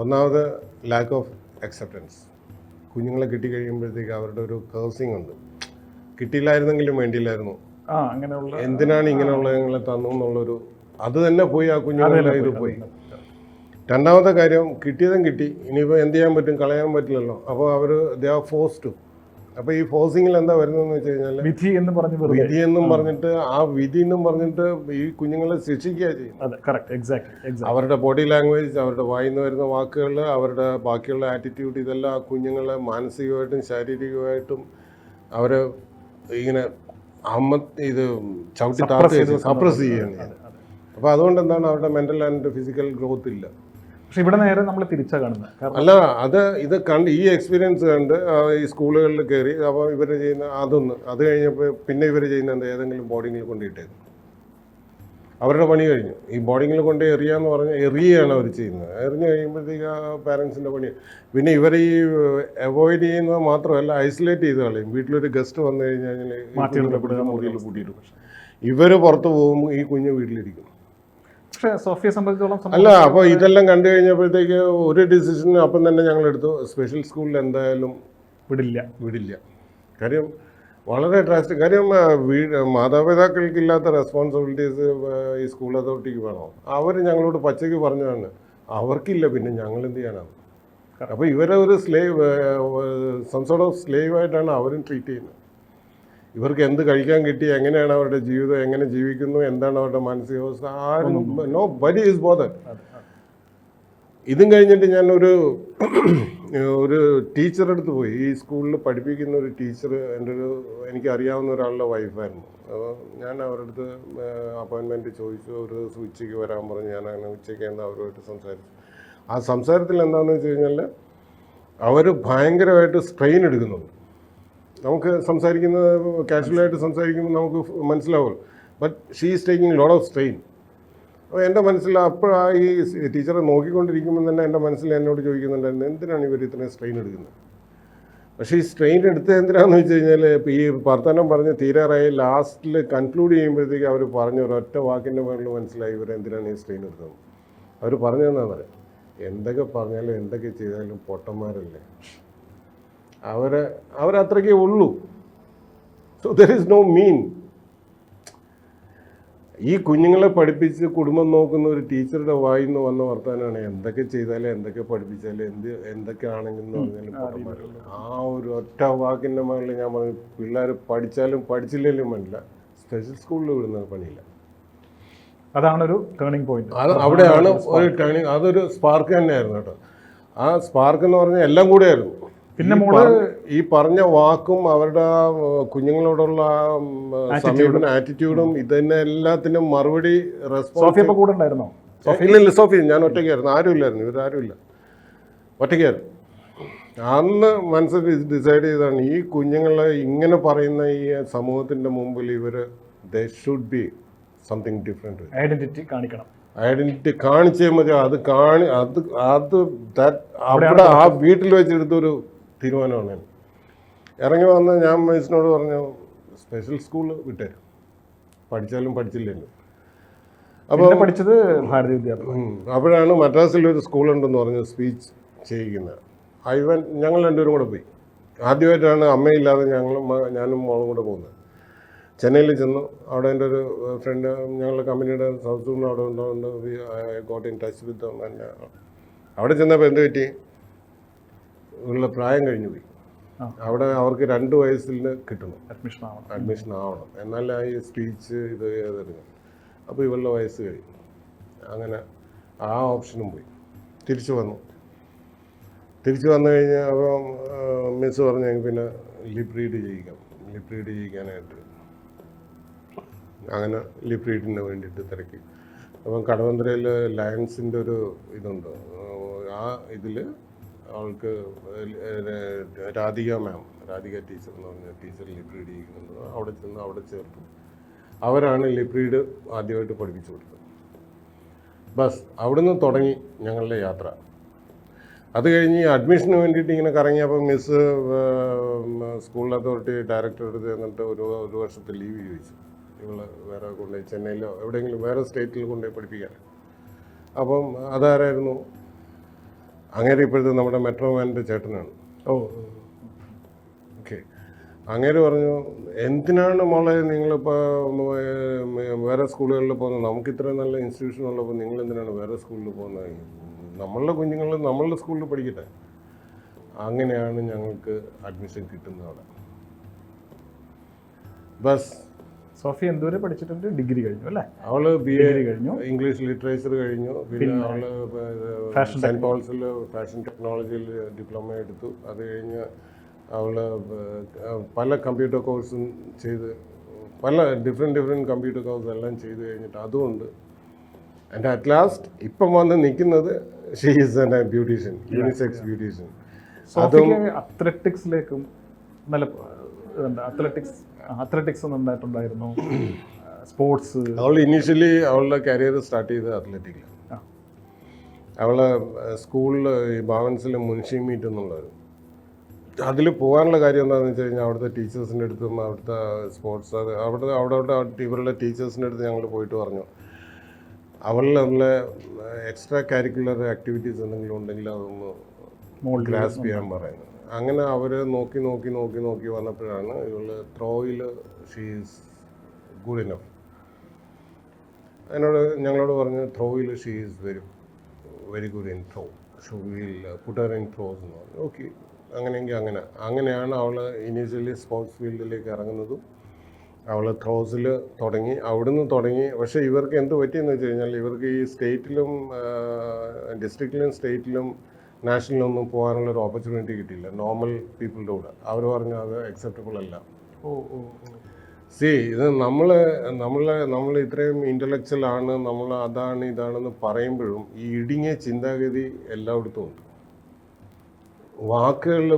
ഒന്നാമത് ലാക്ക് ഓഫ് അക്സെപ്റ്റൻസ്. കുഞ്ഞുങ്ങളെ കിട്ടിക്കഴിയുമ്പോഴത്തേക്ക് അവരുടെ ഒരു കേഴ്സിംഗ് ഉണ്ട്, കിട്ടിയില്ലായിരുന്നെങ്കിലും വേണ്ടിയില്ലായിരുന്നു, അങ്ങനെയുള്ള എന്തിനാണ് ഇങ്ങനെയുള്ള ഞങ്ങളെ തന്നു എന്നുള്ളൊരു അത് തന്നെ പോയി ആ കുഞ്ഞുങ്ങളുടെ ഇത് പോയി. രണ്ടാമത്തെ കാര്യം, കിട്ടിയതും കിട്ടി, ഇനിയിപ്പോൾ എന്ത് ചെയ്യാൻ പറ്റും, കളയാൻ പറ്റില്ലല്ലോ. അപ്പോൾ അവർ ദേ ആർ ഫോഴ്സ് ടു. അപ്പോൾ ഈ ഫോഴ്സിങ്ങിൽ എന്താ വരുന്നതെന്ന് വെച്ച് കഴിഞ്ഞാൽ വിധി എന്നും പറഞ്ഞിട്ട് ആ വിധി എന്നും പറഞ്ഞിട്ട് ഈ കുഞ്ഞുങ്ങളെ ശിക്ഷിക്കുക ചെയ്യും. അവരുടെ ബോഡി ലാംഗ്വേജ്, അവരുടെ വായിന്ന് വരുന്ന വാക്കുകൾ, അവരുടെ ബാക്കിയുള്ള ആറ്റിറ്റ്യൂഡ്, ഇതെല്ലാം ആ കുഞ്ഞുങ്ങളെ മാനസികമായിട്ടും ശാരീരികമായിട്ടും അവരെ ഇങ്ങനെ ഇത് ചവിട്ടി താഴ്ത്തി സപ്രസ് ചെയ്യുകയാണ്. അപ്പോൾ അതുകൊണ്ട് എന്താണ്, അവരുടെ മെൻ്റൽ ആൻഡ് ഫിസിക്കൽ ഗ്രോത്ത് ഇല്ല. പക്ഷെ ഇവിടെ നേരെ നമ്മൾ തിരിച്ചാ കാണുന്നത്. അല്ല, ഇത് കണ്ട് ഈ എക്സ്പീരിയൻസ് കണ്ട് ഈ സ്കൂളുകളിൽ കയറി അപ്പോൾ ഇവർ ചെയ്യുന്ന അത് കഴിഞ്ഞപ്പോൾ പിന്നെ ഇവർ ചെയ്യുന്ന ഏതെങ്കിലും ബോർഡിങ്ങിൽ കൊണ്ടിട്ടേക്കും. അവരുടെ പണി കഴിഞ്ഞു. ഈ ബോർഡിങ്ങിൽ കൊണ്ട് എറിയാന്ന് പറഞ്ഞാൽ എറിയാണ് അവർ ചെയ്യുന്നത്. എറിഞ്ഞു കഴിയുമ്പോഴത്തേക്ക് ആ പാരൻസിൻ്റെ പണി. പിന്നെ ഇവർ ഈ അവോയ്ഡ് ചെയ്യുന്നത് മാത്രമല്ല, ഐസൊലേറ്റ് ചെയ്ത് കളയും. വീട്ടിലൊരു ഗസ്റ്റ് വന്നു കഴിഞ്ഞാൽ മുറിയിൽ കൂട്ടിയിട്ടു. ഇവർ പുറത്ത് പോകും, ഈ കുഞ്ഞ് വീട്ടിലിരിക്കും. പക്ഷേ സോഫിയെ സംബന്ധിച്ചോളം അല്ല, അപ്പോൾ ഇതെല്ലാം കണ്ടു കഴിഞ്ഞപ്പോഴത്തേക്ക് ഒരു ഡിസിഷൻ അപ്പം തന്നെ ഞങ്ങളെടുത്തു, സ്പെഷ്യൽ സ്കൂളിൽ എന്തായാലും വിടില്ല. കാര്യം വളരെ ഡ്രാസ്റ്റിക്. കാര്യം മാതാപിതാക്കൾക്കില്ലാത്ത റെസ്പോൺസിബിലിറ്റീസ് ഈ സ്കൂൾ അതോറിറ്റിക്ക് വേണം. അവർ ഞങ്ങളോട് പച്ചയ്ക്ക് പറഞ്ഞതാണ്, അവർക്കില്ല, പിന്നെ ഞങ്ങൾ എന്ത് ചെയ്യാനാണ്. അപ്പോൾ ഇവരെ ഒരു സം സോർട്ട് ഓഫ് സ്ലേവ് ആയിട്ടാണ് അവരും ട്രീറ്റ് ചെയ്യുന്നത്. ഇവർക്ക് എന്ത് കഴിക്കാൻ കിട്ടി, എങ്ങനെയാണ് അവരുടെ ജീവിതം, എങ്ങനെ ജീവിക്കുന്നു, എന്താണ് അവരുടെ മാനസികാവസ്ഥ, ആരും നോ ബഡി ഈസ് ബോതർഡ്. ഇതും കഴിഞ്ഞിട്ട് ഞാൻ ഒരു ടീച്ചറുടെ അടുത്ത് പോയി. ഈ സ്കൂളിൽ പഠിപ്പിക്കുന്ന ഒരു ടീച്ചർ എനിക്ക് അറിയാവുന്ന ഒരാളുടെ വൈഫായിരുന്നു. അപ്പോൾ ഞാൻ അവരുടെ അടുത്ത് അപ്പോയിൻമെൻറ്റ് ചോദിച്ചു. ഒരു ദിവസം ഉച്ചയ്ക്ക് വരാൻ പറഞ്ഞു. ഞാൻ അങ്ങനെ ഉച്ചയ്ക്ക് എന്താ അവരുമായിട്ട് സംസാരിച്ചു. ആ സംസാരത്തിൽ എന്താണെന്ന് വെച്ച് കഴിഞ്ഞാൽ അവർ ഭയങ്കരമായിട്ട് സ്ട്രെയിൻ എടുക്കുന്നുണ്ട്. നമുക്ക് കാഷ്വലായിട്ട് സംസാരിക്കുമ്പോൾ നമുക്ക് മനസ്സിലാവുമല്ലോ. But she is taking lot of strain. അപ്പോൾ എൻ്റെ മനസ്സിൽ അപ്പോഴാ ഈ ടീച്ചറെ നോക്കിക്കൊണ്ടിരിക്കുമ്പോൾ തന്നെ എൻ്റെ മനസ്സിൽ എന്നോട് ചോദിക്കുന്നുണ്ടായിരുന്നു, എന്തിനാണ് ഇവർ ഇത്രയും സ്ട്രെയിൻ എടുക്കുന്നത്. പക്ഷേ ഈ സ്ട്രെയിൻ എടുത്തത് എന്തിനാണെന്ന് വെച്ച് കഴിഞ്ഞാൽ, ഇപ്പോൾ ഈ വർത്തമാനം പറഞ്ഞ് തീരാറായി ലാസ്റ്റിൽ കൺക്ലൂഡ് ചെയ്യുമ്പോഴത്തേക്ക് അവർ പറഞ്ഞ ഒരൊറ്റ വാക്കിൻ്റെ മുകളിൽ മനസ്സിലായി ഇവരെന്തിനാണ് ഈ സ്ട്രെയിൻ എടുത്തത്. അവർ പറഞ്ഞതെന്നാണ് പറയാം, എന്തൊക്കെ പറഞ്ഞാലും എന്തൊക്കെ ചെയ്താലും പൊട്ടന്മാരല്ലേ, അവരത്രയ്ക്കേ ഉള്ളൂ. സോ ദർ ഈസ് നോ മീൻ. ഈ കുഞ്ഞുങ്ങളെ പഠിപ്പിച്ച് കുടുംബം നോക്കുന്ന ഒരു ടീച്ചറുടെ വായിന്ന് വന്ന വർത്താനാണ്, എന്തൊക്കെ ചെയ്താലും എന്തൊക്കെ പഠിപ്പിച്ചാലും എന്തൊക്കെ ആണെങ്കിലും പറഞ്ഞാലും പൊട്ടന്മാരല്ലേ. ആ ഒരു ഒറ്റ വാക്കിൻ്റെ മുകളിൽ ഞാൻ പറഞ്ഞു, പിള്ളേർ പഠിച്ചാലും പഠിച്ചില്ലെങ്കിലും വേണ്ടില്ല, സ്പെഷ്യൽ സ്കൂളിൽ വിടുന്ന പണിയില്ല. അതാണൊരു ടേണിംഗ് പോയിന്റ്. അവിടെയാണ് ഒരു ടേണിംഗ്. അതൊരു സ്പാർക്ക് തന്നെയായിരുന്നു കേട്ടോ. ആ സ്പാർക്ക് എന്ന് പറഞ്ഞാൽ എല്ലാം കൂടെ ആയിരുന്നു. പിന്നെ ഈ പറഞ്ഞ വാക്കും അവരുടെ കുഞ്ഞുങ്ങളോടുള്ള സമീപന ആറ്റിറ്റ്യൂഡും ഇതിനെ എല്ലാത്തിനും മറുപടി ഇല്ല. സോഫി ഞാൻ ഒറ്റയ്ക്കായിരുന്നു, ആരുമില്ലായിരുന്നു, ഇവരാരുമില്ല, ഒറ്റയ്ക്കായിരുന്നു. അന്ന് മനസ്സിൽ ഡിസൈഡ് ചെയ്താണ്, ഈ കുഞ്ഞുങ്ങളെ ഇങ്ങനെ പറയുന്ന ഈ സമൂഹത്തിൻ്റെ മുമ്പിൽ they should be something different. Identity കാണിച്ചേ മതി. അവിടെ ആ വീട്ടിൽ വെച്ചെടുത്തൊരു തീരുമാനമാണ്. ഇറങ്ങി വന്ന് ഞാൻ മിസ്സിനോട് പറഞ്ഞു, സ്പെഷ്യൽ സ്കൂൾ വിട്ടേരും, പഠിച്ചാലും പഠിച്ചില്ലെങ്കിലും. അപ്പോൾ പഠിച്ചത് ഭാരതീയ വിദ്യാഭ്യാസം. അപ്പോഴാണ് മദ്രാസിലൊരു സ്കൂളുണ്ടെന്ന് പറഞ്ഞ് സ്പീച്ച് ചെയ്യിക്കുന്നത്. ഞങ്ങൾ രണ്ടുപേരും കൂടെ പോയി. ആദ്യമായിട്ടാണ് അമ്മയില്ലാതെ ഞാനും മോളും കൂടെ പോകുന്നത്. ചെന്നൈയിൽ ചെന്നു. അവിടെ എൻ്റെ ഒരു ഫ്രണ്ട്, ഞങ്ങളുടെ കമ്പനിയുടെ സൗത്ത് സൂണിൽ അവിടെ ഉണ്ടാവുണ്ട്. Got in touch with them. അവിടെ ചെന്നപ്പോൾ എന്ത് പറ്റി, ഉള്ള പ്രായം കഴിഞ്ഞു പോയി. അവിടെ അവർക്ക് 2 വയസ്സിൽ കിട്ടണം, അഡ്മിഷൻ ആവണം, എന്നാലേ ഈ സ്പീച്ച് ഇത് ചെയ്തെടുക്കണം. അപ്പോൾ ഇവളുടെ വയസ്സ് കഴിഞ്ഞു. അങ്ങനെ ആ ഓപ്ഷനും പോയി. തിരിച്ചു വന്നു കഴിഞ്ഞാൽ അപ്പം മിസ് പറഞ്ഞു, പിന്നെ ലിപ് റീഡ് ചെയ്യിക്കാനായിട്ട്. അങ്ങനെ ലിപ് റീഡിന് വേണ്ടിയിട്ട് തിരക്കി. അപ്പം കടവന്ത്രയിൽ ലയൺസിൻ്റെ ഒരു ഇതുണ്ട്. ആ ഇതിൽ അവൾക്ക് രാധിക ടീച്ചർ എന്ന് പറഞ്ഞ ടീച്ചർ ലിപ് റീഡ് ചെയ്യുന്നുണ്ട്. അവിടെ ചെന്ന് അവിടെ ചേർത്തു. അവരാണ് ലിപ് റീഡ് ആദ്യമായിട്ട് പഠിപ്പിച്ചു കൊടുത്തത്. ബസ് അവിടുന്ന് തുടങ്ങി ഞങ്ങളുടെ യാത്ര. അത് കഴിഞ്ഞ് അഡ്മിഷന് വേണ്ടിയിട്ട് ഇങ്ങനെ കറങ്ങിയപ്പോൾ മിസ് സ്കൂൾ അതോറിറ്റി ഡയറക്ടറുടെ അടുത്ത് എന്നിട്ട് ഒരു വർഷത്തെ ലീവ് ചോദിച്ചു. ഇവള് വേറെ കൊണ്ടുപോയി ചെന്നൈയിലോ എവിടെയെങ്കിലും വേറെ സ്റ്റേറ്റിൽ കൊണ്ടുപോയി പഠിപ്പിക്കാൻ. അപ്പം അതാരായിരുന്നു, അങ്ങനെ ഇപ്പോഴത്തെ നമ്മുടെ മെട്രോമാൻ്റെ ചേട്ടനാണ്. ഓക്കെ. അങ്ങേര് പറഞ്ഞു, എന്തിനാണ് മോളെ നിങ്ങളിപ്പോൾ വേറെ സ്കൂളുകളിൽ പോകുന്നത്? നമുക്ക് ഇത്രയും നല്ല ഇൻസ്റ്റിറ്റ്യൂഷൻ ഉള്ളപ്പോൾ നിങ്ങൾ എന്തിനാണ് വേറെ സ്കൂളിൽ പോകുന്നത്? നമ്മളുടെ കുഞ്ഞുങ്ങൾ നമ്മളുടെ സ്കൂളിൽ പഠിക്കട്ടെ. അങ്ങനെയാണ് ഞങ്ങൾക്ക് അഡ്മിഷൻ കിട്ടുന്നത് അവിടെ. ബസ് സോഫി എന്തോരെ പഠിച്ചിട്ടുണ്ട്? ഡിഗ്രി കഴിഞ്ഞു അല്ലേ? അവള് BA കഴിഞ്ഞു, ഇംഗ്ലീഷ് ലിറ്ററേച്ചർ കഴിഞ്ഞു. പിന്നെ അവള് സെൻറ്റ് പോൾസിൽ ഫാഷൻ ടെക്നോളജിയിൽ ഡിപ്ലോമ എടുത്തു. അത് കഴിഞ്ഞ് അവള് പല കമ്പ്യൂട്ടർ കോഴ്സും ചെയ്ത്, പല ഡിഫറെൻറ്റ് കമ്പ്യൂട്ടർ കോഴ്സ് എല്ലാം ചെയ്ത് കഴിഞ്ഞിട്ട് അതുകൊണ്ട് ആൻഡ് അറ്റ് ലാസ്റ്റ് ഇപ്പം വന്ന് നിൽക്കുന്നത് she is A beautician, unisex beautician. അതും അത്ലറ്റിക്സിലേക്കും നല്ല അത്ലറ്റിക്സ് നന്നായിട്ടുണ്ടായിരുന്നു. സ്പോർട്സ് അവൾ ഇനീഷ്യലി അവളുടെ കരിയർ സ്റ്റാർട്ട് ചെയ്തത് അത്ലറ്റിക്കിലാണ്. അവളെ സ്കൂളിൽ ഈ ഭാവൻസിൽ മുൻഷി മീറ്റ് എന്നുള്ളത്, അതിൽ പോകാനുള്ള കാര്യം എന്താണെന്ന് വെച്ച് കഴിഞ്ഞാൽ അവിടുത്തെ ടീച്ചേഴ്സിൻ്റെ അടുത്തും അവിടുത്തെ സ്പോർട്സ് അവിടെ ഇവരുടെ ടീച്ചേഴ്സിൻ്റെ അടുത്ത് ഞങ്ങൾ പോയിട്ട് പറഞ്ഞു, അവളുടെ എക്സ്ട്രാ കരിക്കുലർ ആക്ടിവിറ്റീസ് എന്തെങ്കിലും ഉണ്ടെങ്കിൽ അതൊന്ന് ഗ്രാസ്പ് ചെയ്യാൻ പറയുന്നത്. അങ്ങനെ അവർ നോക്കി വന്നപ്പോഴാണ് ഇവള് ത്രോയിൽ ഷീ ഈസ് ഗുഡ് ഇനഫ്. ഞങ്ങളോട് പറഞ്ഞു ത്രോയിൽ she is very good in throw, so will put her in throws എന്ന് പറഞ്ഞു. ഓക്കെ, അങ്ങനെയെങ്കിൽ അങ്ങനെയാണ് അവൾ ഇനീഷ്യലി സ്പോർട്സ് ഫീൽഡിലേക്ക് ഇറങ്ങുന്നതും. അവൾ ത്രോസിൽ തുടങ്ങി, അവിടുന്ന് തുടങ്ങി. പക്ഷേ ഇവർക്ക് എന്ത് പറ്റിയെന്ന് വെച്ച് കഴിഞ്ഞാൽ ഇവർക്ക് ഈ സ്റ്റേറ്റിലും ഡിസ്ട്രിക്റ്റിലും സ്റ്റേറ്റിലും നാഷണലൊന്നും പോകാനുള്ളൊരു ഓപ്പർച്യൂണിറ്റി കിട്ടിയില്ല നോർമൽ പീപ്പിളുടെ കൂടെ. അവർ പറഞ്ഞു അത് അക്സെപ്റ്റബിൾ അല്ല. ഇത് നമ്മൾ ഇത്രയും ഇൻ്റലക്ച്വൽ ആണ്, നമ്മൾ അതാണ് ഇതാണെന്ന് പറയുമ്പോഴും ഈ ഇടുങ്ങിയ ചിന്താഗതി എല്ലായിടത്തും ഉണ്ട്. വാക്കുകളിൽ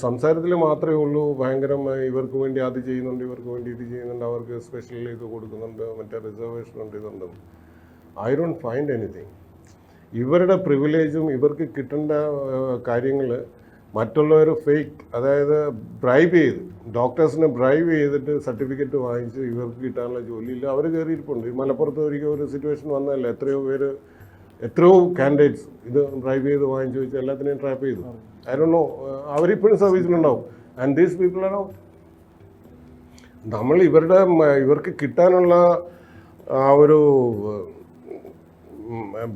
സംസാരത്തിൽ മാത്രമേ ഉള്ളൂ ഭയങ്കരമായി ഇവർക്ക് വേണ്ടി അത് ചെയ്യുന്നുണ്ട്, ഇവർക്ക് വേണ്ടി ഇത് ചെയ്യുന്നുണ്ട്, അവർക്ക് സ്പെഷ്യൽ ഇത് കൊടുക്കുന്നുണ്ട്, മറ്റേ റിസർവേഷൻ ഉണ്ട്, ഇതുണ്ടെന്ന്. I don't find anything. ഇവരുടെ പ്രിവിലേജും ഇവർക്ക് കിട്ടേണ്ട കാര്യങ്ങൾ മറ്റുള്ളവർ ഫേക്ക്, അതായത് ബ്രൈബ് ചെയ്ത്, ഡോക്ടേഴ്സിനെ ബ്രൈബ് ചെയ്തിട്ട് സർട്ടിഫിക്കറ്റ് വാങ്ങിച്ച് ഇവർക്ക് കിട്ടാനുള്ള ജോലിയില്ല. അവർ കയറിയിരിപ്പുണ്ട്. ഈ മലപ്പുറത്ത് ഒരിക്കൽ ഒരു സിറ്റുവേഷൻ വന്നതല്ല, എത്രയോ കാൻഡിഡേറ്റ്സ് ഇത് ബ്രൈബ് ചെയ്ത് വാങ്ങിച്ചു വെച്ച് എല്ലാത്തിനെയും ട്രാപ്പ് ചെയ്തു. ഐ ഡോണ്ട് നോ, അവരിപ്പോഴും സർവീസിലുണ്ടാവും. And these people are out. നമ്മൾ ഇവർക്ക് കിട്ടാനുള്ള ആ ഒരു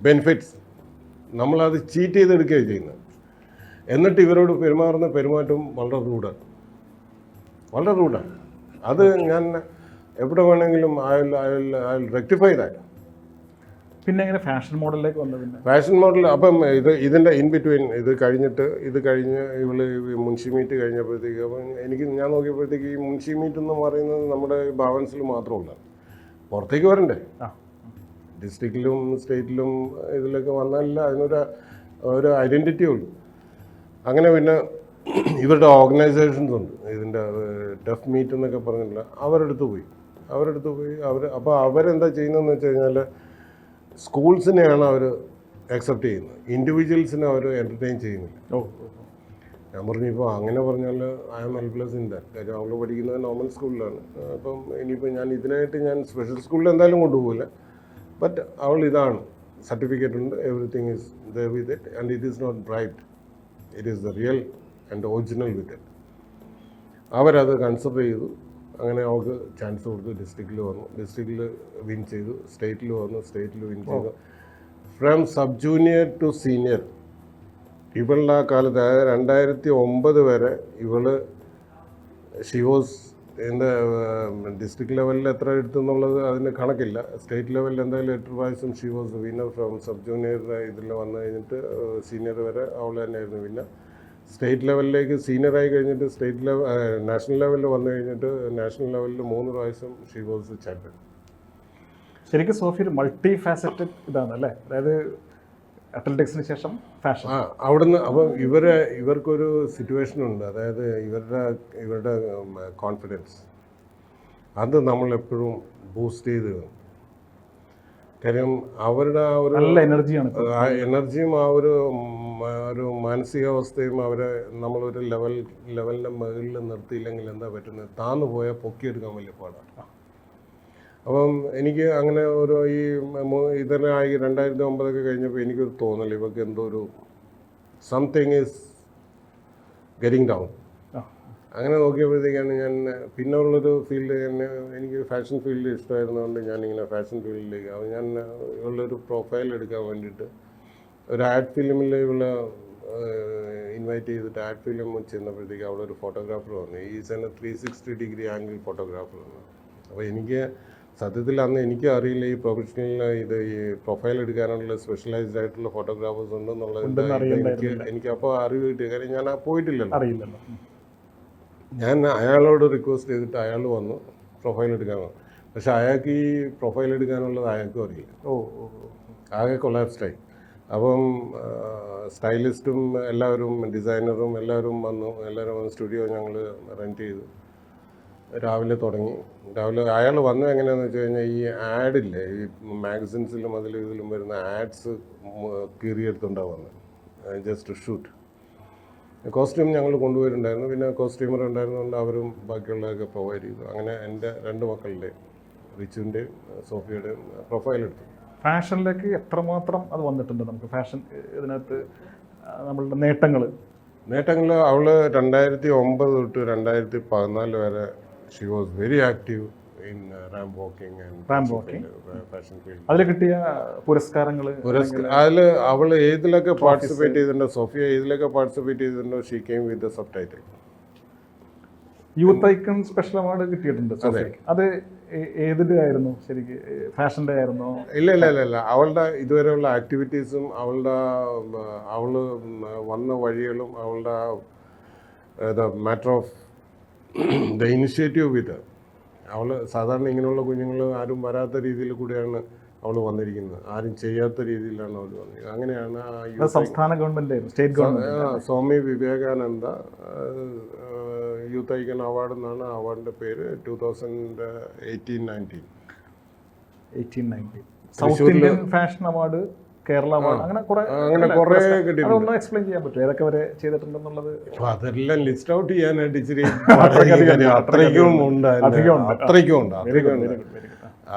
ബെനിഫിറ്റ്സ് നമ്മളത് ചീറ്റ് ചെയ്തെടുക്കുകയാണ് ചെയ്യുന്നത്. എന്നിട്ട് ഇവരോട് പെരുമാറുന്ന പെരുമാറ്റം വളരെ റൂഡാണ്. അത് ഞാൻ എവിടെ വേണമെങ്കിലും ഐ റെക്ടിഫൈ ദാറ്റ്. പിന്നെ എങ്ങനെ ഫാഷൻ മോഡലിലേക്ക് വന്നത്? ഫാഷൻ മോഡൽ അപ്പം ഇതിൻ്റെ ഇൻ ബിറ്റ്വീൻ ഇത് കഴിഞ്ഞ് ഇവള് മുൻഷി മീറ്റ് കഴിഞ്ഞപ്പോഴത്തേക്ക് അപ്പം ഞാൻ നോക്കിയപ്പോഴത്തേക്ക് ഈ മുൻഷി മീറ്റ് എന്ന് പറയുന്നത് നമ്മുടെ ഭാവൻസിൽ മാത്രമല്ല, പുറത്തേക്ക് വരണ്ടേ, ഡിസ്ട്രിക്റ്റിലും സ്റ്റേറ്റിലും ഇതിലൊക്കെ വന്നാലല്ല അതിനൊരു ഐഡൻറ്റിറ്റി ഉള്ളൂ. അങ്ങനെ പിന്നെ ഇവരുടെ ഓർഗനൈസേഷൻസ് ഉണ്ട്, ഇതിൻ്റെ ഡെഫ് മീറ്റ് എന്നൊക്കെ പറഞ്ഞില്ല, അവരുടെ അടുത്ത് പോയി അപ്പോൾ അവരെന്താ ചെയ്യുന്നതെന്ന് വെച്ച് കഴിഞ്ഞാൽ സ്കൂൾസിനെയാണ് അവർ അക്സെപ്റ്റ് ചെയ്യുന്നത്, ഇൻഡിവിജ്വൽസിനെ അവർ എൻ്റർടൈൻ ചെയ്യുന്നില്ല. ഞാൻ പറഞ്ഞു ഇപ്പോൾ അങ്ങനെ പറഞ്ഞാൽ I am helpless in that. കാര്യം അവൾ പഠിക്കുന്നത് നോർമൽ സ്കൂളിലാണ്. അപ്പം ഇനിയിപ്പോൾ ഞാൻ സ്പെഷ്യൽ സ്കൂളിൽ എന്തായാലും കൊണ്ടുപോകില്ല. ബട്ട് അവൾ ഇതാണ്, സർട്ടിഫിക്കറ്റ് ഉണ്ട്, everything is there with it and it is not bribed, it is the real and original with it. അവരത് കൺസിഡർ ചെയ്തു. അങ്ങനെ അവൾക്ക് ചാൻസ് കൊടുത്തു. ഡിസ്ട്രിക്റ്റിൽ വിൻ ചെയ്തു, സ്റ്റേറ്റിൽ വിൻ ചെയ്തു. From sub junior to senior ഇവളുടെ ആ കാലത്ത്, അതായത് 2009 വരെ ഇവള് ഷി വാസ് എൻ്റെ ഡിസ്ട്രിക്ട് ലെവലിൽ എത്ര എടുത്തെന്നുള്ളത് അതിന് കണക്കില്ല. സ്റ്റേറ്റ് ലെവലിൽ എന്തായാലും 8 പ്രാവശ്യം she was winner. From sub junior ഇതിൽ വന്നു കഴിഞ്ഞിട്ട് സീനിയർ വരെ അവൾ തന്നെയായിരുന്നു വിന്നർ. സ്റ്റേറ്റ് ലെവലിലേക്ക് സീനിയറായി കഴിഞ്ഞിട്ട് നാഷണൽ ലെവലിൽ വന്നു കഴിഞ്ഞിട്ട് നാഷണൽ ലെവലിൽ 3 പ്രാവശ്യം ഷി വാസ് ചാമ്പ്യൻ. ശരിക്കും സോഫി ഒരു മൾട്ടി ഫാസറ്റഡ് ഇതാണ് അല്ലേ? അതായത് അത്ലറ്റിക്സിന് ശേഷം ഫാഷൻ. അവിടുന്ന് അപ്പം ഇവർക്കൊരു സിറ്റുവേഷൻ ഉണ്ട്, അതായത് ഇവരുടെ കോൺഫിഡൻസ് അത് നമ്മളെപ്പോഴും ബൂസ്റ്റ് ചെയ്ത്. കാര്യം അവരുടെ ആ ഒരു നല്ല എനർജിയാണ്, എനർജിയും ആ ഒരു മാനസികാവസ്ഥയും അവരെ നമ്മളൊരു ലെവലിൻ്റെ മുകളിൽ നിർത്തിയില്ലെങ്കിൽ എന്താ പറ്റുന്നത്, താന്നു പോയാൽ പൊക്കിയെടുക്കാൻ വലിയ പാടാണ്. അപ്പം എനിക്ക് അങ്ങനെ ഒരു ഇതിനായി 2009 കഴിഞ്ഞപ്പോൾ എനിക്കൊരു തോന്നൽ, ഇവർക്ക് എന്തോ ഒരു സംതിങ് ഈസ് ഗെറ്റിംഗ് ഡൗൺ. അങ്ങനെ നോക്കിയപ്പോഴത്തേക്കാണ് ഞാൻ പിന്നെ ഉള്ളൊരു ഫീൽഡ് എനിക്ക് ഫാഷൻ ഫീൽഡ് ഇഷ്ടമായിരുന്നതുകൊണ്ട് ഞാനിങ്ങനെ ഫാഷൻ ഫീൽഡിലേക്ക് അപ്പോൾ ഞാൻ ഉള്ളൊരു പ്രൊഫൈൽ എടുക്കാൻ വേണ്ടിയിട്ട് ഒരു ആഡ് ഫിലിമിൽ ഉള്ള ഇൻവൈറ്റ് ചെയ്തിട്ട് ആഡ് ഫിലിം ചെന്നപ്പോഴത്തേക്ക് അവിടെ ഒരു ഫോട്ടോഗ്രാഫർ വന്നു is N 360 degree angle photographer വന്നു. അപ്പോൾ എനിക്ക് സത്യത്തിൽ അന്ന് എനിക്ക് അറിയില്ല ഈ പ്രൊഫഷണൽ ഈ പ്രൊഫൈൽ എടുക്കാനുള്ള സ്പെഷ്യലൈസ്ഡ് ആയിട്ടുള്ള ഫോട്ടോഗ്രാഫേഴ്സ് ഉണ്ടെന്നുള്ളത് എനിക്ക് അപ്പോൾ അറിവ് കിട്ടിയ കാര്യം ഞാൻ പോയിട്ടില്ലല്ലോ. ഞാൻ അയാളോട് റിക്വസ്റ്റ് ചെയ്തിട്ട് അയാൾ വന്നു പ്രൊഫൈൽ എടുക്കാൻ വന്നു. പക്ഷെ അയാൾക്ക് ഈ പ്രൊഫൈൽ എടുക്കാനുള്ളത് അയാൾക്കും അറിയില്ല. ആകെ കൊളാപ്സ്ഡായി. അപ്പം സ്റ്റൈലിസ്റ്റും എല്ലാവരും ഡിസൈനറും എല്ലാവരും വന്നു സ്റ്റുഡിയോ ഞങ്ങൾ റെൻറ്റ് ചെയ്തു. രാവിലെ തുടങ്ങി. അയാൾ വന്നത് എങ്ങനെയാണെന്ന് വെച്ച് കഴിഞ്ഞാൽ ഈ ആഡില്ലേ ഈ മാഗസിൻസിലും അതിലും ഇതിലും വരുന്ന ആഡ്സ് കീറിയെടുത്തുകൊണ്ടാണ് വന്നത് ജസ്റ്റ് ഷൂട്ട്. കോസ്റ്റ്യൂം ഞങ്ങൾ കൊണ്ടുപോയിട്ടുണ്ടായിരുന്നു. പിന്നെ കോസ്റ്റ്യൂമർ ഉണ്ടായിരുന്നുകൊണ്ട് അവരും ബാക്കിയുള്ളതൊക്കെ പ്രൊവൈഡ് ചെയ്തു. അങ്ങനെ എൻ്റെ 2 മക്കളുടെ റിച്ചുവിൻ്റെയും സോഫിയുടെയും പ്രൊഫൈൽ എടുത്തു. ഫാഷനിലേക്ക് എത്രമാത്രം അത് വന്നിട്ടുണ്ട് നമുക്ക് ഫാഷൻ ഇതിനകത്ത് നമ്മളുടെ നേട്ടങ്ങൾ അവൾ 2009 തൊട്ട് 2014 വരെ Xi was very active in ramp walking fashion field. അതിൽ കിട്ടിയ പുരസ്കാരങ്ങൾ അതിൽ അവൾ ഏതിലൊക്കെ പാർട്ടിസിപ്പേറ്റ് ചെയ്തിട്ടുണ്ടോ സോഫിയ ഏതിലൊക്കെ പാർട്ടിസിപ്പേറ്റ് ചെയ്തിട്ടുണ്ടോ she came with the sub title. Youth icon special award കിട്ടിയിട്ടുണ്ട്. അത് ഏതിൻ്റെ ആയിരുന്നു ശരിക്കും? ഫാഷൻ്റെ ആയിരുന്നോ? ഇല്ല അവളുടെ ഇതുവരെയുള്ള ആക്ടിവിറ്റീസും അവള് വന്ന വഴികളും അവളുടെ മാറ്റർ ഓഫ് ദ ഇനിഷ്യേറ്റീവ് വിത്ത് അവൾ സാധാരണ ഇങ്ങനെയുള്ള കുഞ്ഞുങ്ങൾ ആരും വരാത്ത രീതിയിൽ കൂടെയാണ് അവൾ വന്നിരിക്കുന്നത്. ആരും ചെയ്യാത്ത രീതിയിലാണ് അവൾ വന്നിരിക്കുന്നത്. അങ്ങനെയാണ് സംസ്ഥാന government state government Swami Vivekananda youth icon award എന്നാണ് അവാർഡിൻ്റെ പേര്. 2018-19 south Indian fashion award, Kerala award, അങ്ങനെ കുറെ കിട്ടിയിട്ടുണ്ട്. അതൊന്നും എക്സ്പ്ലെയിൻ ചെയ്യാൻ പറ്റുമോ ഏതൊക്കെ വരെ ചെയ്തിട്ടുണ്ടെന്നുള്ളത്? അതെല്ലാം ലിസ്റ്റ് ഔട്ട് ചെയ്യാനായിട്ട് ഇച്ചിരി അത്രയ്ക്കും ഉണ്ട്.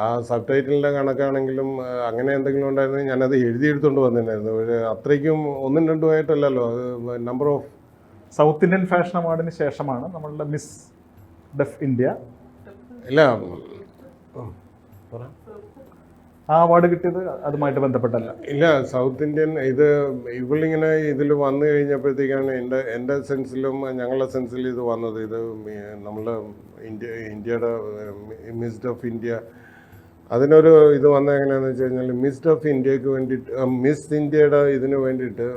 ആ സബ് ടൈറ്റിലിൻ്റെ കണക്കാണെങ്കിലും അങ്ങനെ എന്തെങ്കിലും ഉണ്ടായിരുന്നു ഞാനത് എഴുതിയെടുത്തുകൊണ്ട് വന്നിട്ടുണ്ടായിരുന്നു. പക്ഷേ അത്രയ്ക്കും 1-2 ആയിട്ടല്ലല്ലോ, അത് number of. South Indian fashion അവാർഡിന് ശേഷമാണ് നമ്മളുടെ മിസ് ഡെഫ് ഇന്ത്യ. ഇല്ല, ആ അവാർഡ് കിട്ടിയത് അതുമായിട്ട് ബന്ധപ്പെട്ടല്ല. ഇല്ല, സൗത്ത് ഇന്ത്യൻ ഇവളിങ്ങനെ ഇതിൽ വന്നു കഴിഞ്ഞപ്പോഴത്തേക്കാണ് എൻ്റെ സെൻസിലും ഞങ്ങളുടെ സെൻസിലും ഇത് വന്നത്. ഇത് നമ്മളെ ഇന്ത്യയുടെ മിസ് ഡെഫ് ഇന്ത്യ അതിനൊരു ഇത് വന്നത് എങ്ങനെയാണെന്ന് വെച്ച് കഴിഞ്ഞാൽ മിസ് ഡെഫ് ഇന്ത്യക്ക് വേണ്ടിയിട്ട് മിസ് ഇന്ത്യയുടെ ഇതിന് വേണ്ടിയിട്ട്